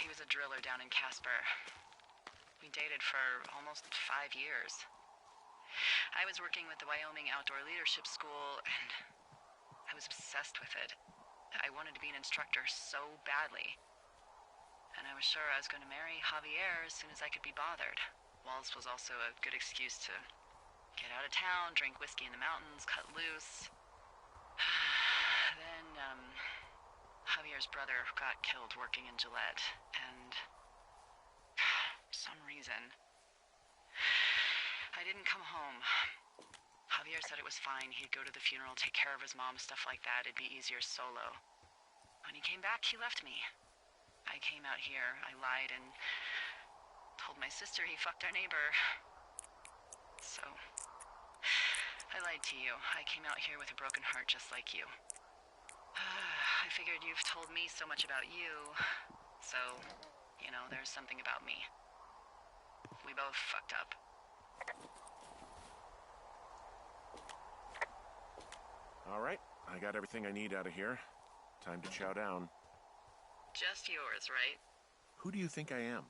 He was a driller down in Casper. We dated for almost 5 years. I was working with the Wyoming Outdoor Leadership School, and I was obsessed with it. I wanted to be an instructor so badly. And I was sure I was going to marry Javier as soon as I could be bothered. Walls was also a good excuse to get out of town, drink whiskey in the mountains, cut loose. Then, Javier's brother got killed working in Gillette, and for some reason, I didn't come home. Javier said it was fine. He'd go to the funeral, take care of his mom, stuff like that. It'd be easier solo. When he came back, he left me. I came out here, I lied, and told my sister he fucked our neighbor. So, I lied to you. I came out here with a broken heart just like you. I figured you've told me so much about you, so, you know, there's something about me. We both fucked up. All right, I got everything I need out of here. Time to chow down. Just yours, right? Who do you think I am?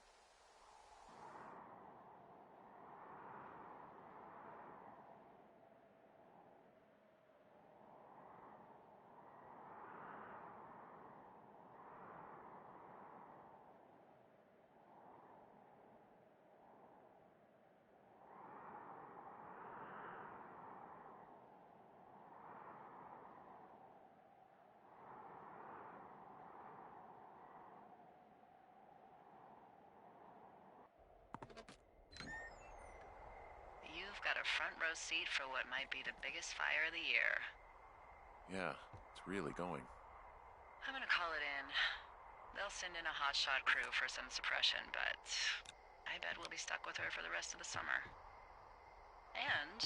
I've got a front row seat for what might be the biggest fire of the year. Yeah, it's really going. I'm gonna call it in. They'll send in a hotshot crew for some suppression, but I bet we'll be stuck with her for the rest of the summer. And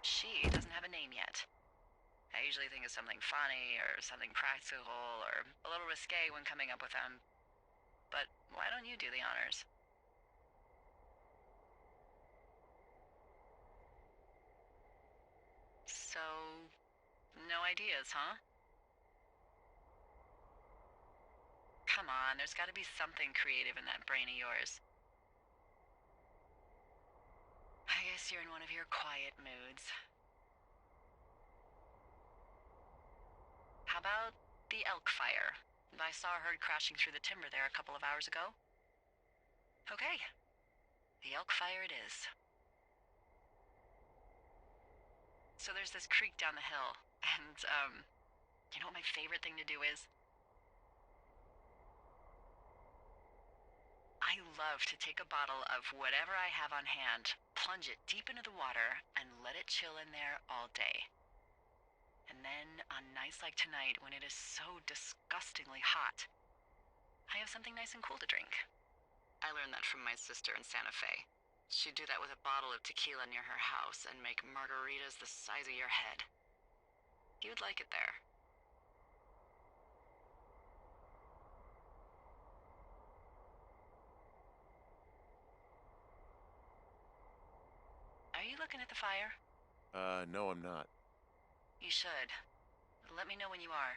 she doesn't have a name yet. I usually think of something funny or something practical or a little risque when coming up with them. But why don't you do the honors? So, no ideas, huh? Come on, there's gotta be something creative in that brain of yours. I guess you're in one of your quiet moods. How about the elk fire? I saw a herd crashing through the timber there a couple of hours ago. Okay, the elk fire it is. So there's this creek down the hill, and, you know what my favorite thing to do is? I love to take a bottle of whatever I have on hand, plunge it deep into the water, and let it chill in there all day. And then, on nights like tonight, when it is so disgustingly hot, I have something nice and cool to drink. I learned that from my sister in Santa Fe. She'd do that with a bottle of tequila near her house and make margaritas the size of your head. You'd like it there. Are you looking at the fire? No, I'm not. You should. Let me know when you are.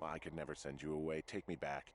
Well, I could never send you away. Take me back.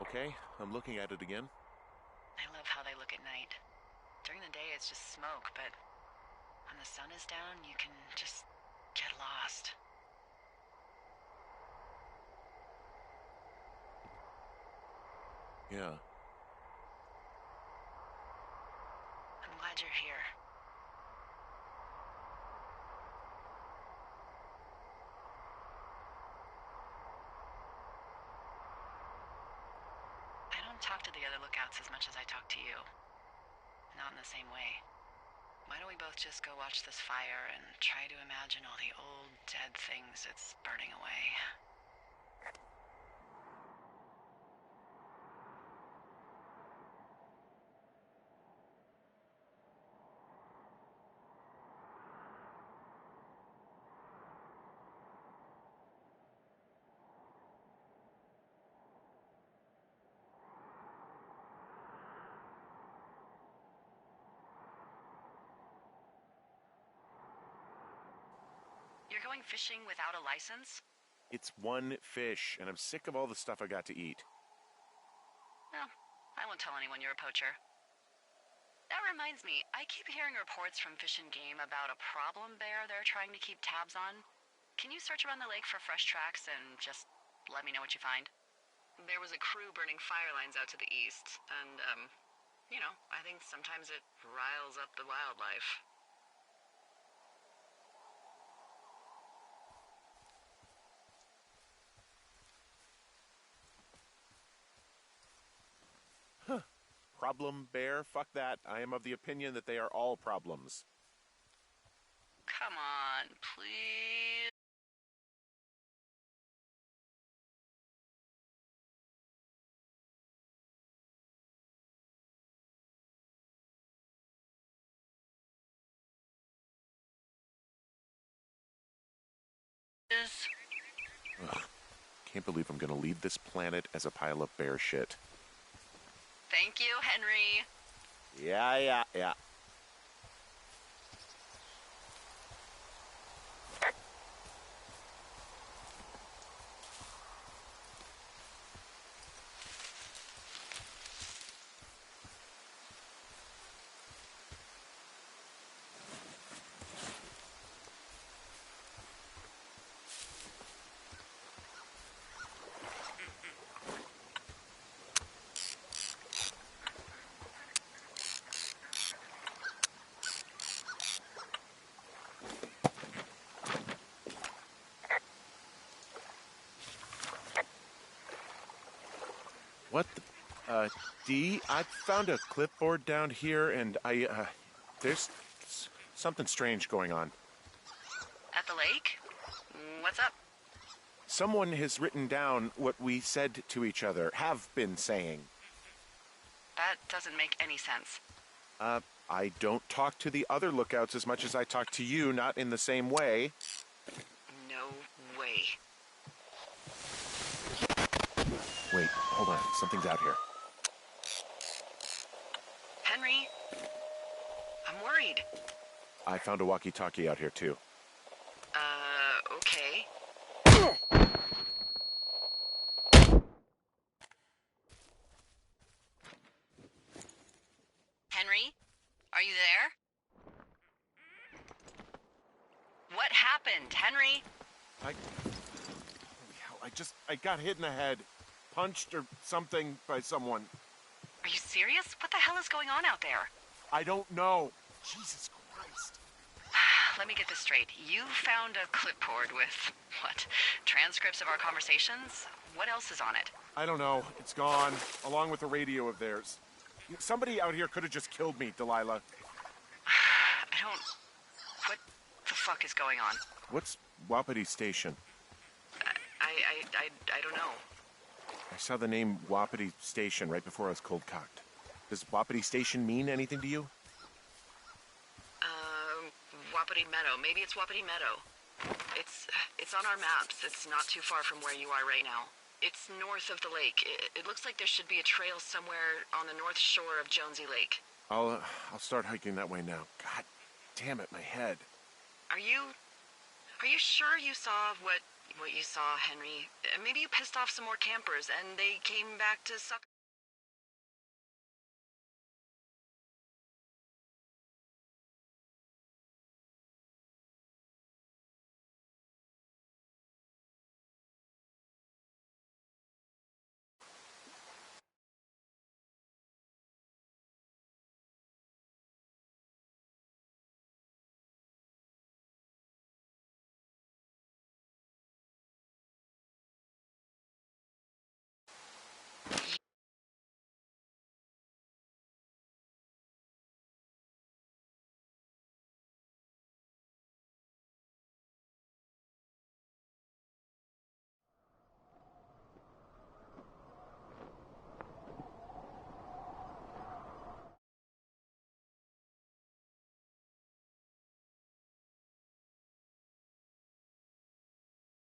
Okay, I'm looking at it again. I love how they look at night. During the day, it's just smoke, but when the sun is down, you can just get lost. Yeah. I'm glad you're here. I don't talk to the other lookouts as much as I talk to you. Not in the same way. Why don't we both just go watch this fire and try to imagine all the old, dead things it's burning away? You're going fishing without a license? It's one fish, and I'm sick of all the stuff I got to eat. Well, I won't tell anyone you're a poacher. That reminds me, I keep hearing reports from Fish and Game about a problem bear they're trying to keep tabs on. Can you search around the lake for fresh tracks and just let me know what you find? There was a crew burning fire lines out to the east, and, I think sometimes it riles up the wildlife. Problem bear? Fuck that. I am of the opinion that they are all problems. Come on, please. Ugh. Can't believe I'm gonna leave this planet as a pile of bear shit. Thank you, Henry. Yeah. What the... Dee, I found a clipboard down here, and there's something strange going on. At the lake? What's up? Someone has written down what we said to each other, have been saying. That doesn't make any sense. I don't talk to the other lookouts as much as I talk to you, not in the same way. No way. Wait, hold on. Something's out here. Henry? I'm worried. I found a walkie-talkie out here, too. Okay. Henry? Are you there? What happened, Henry? Holy hell, I got hit in the head. Punched or something by someone. Are you serious? What the hell is going on out there? I don't know. Jesus Christ. Let me get this straight. You found a clipboard with, what, transcripts of our conversations? What else is on it? I don't know. It's gone, along with the radio of theirs. Somebody out here could have just killed me, Delilah. What the fuck is going on? What's Wapiti Station? I don't know. I saw the name Wapiti Station right before I was cold-cocked. Does Wapiti Station mean anything to you? Wapiti Meadow. Maybe it's Wapiti Meadow. It's on our maps. It's not too far from where you are right now. It's north of the lake. It looks like there should be a trail somewhere on the north shore of Jonesy Lake. I'll start hiking that way now. God damn it, my head. Are you sure you saw what what you saw, Henry. Maybe you pissed off some more campers and they came back to suck.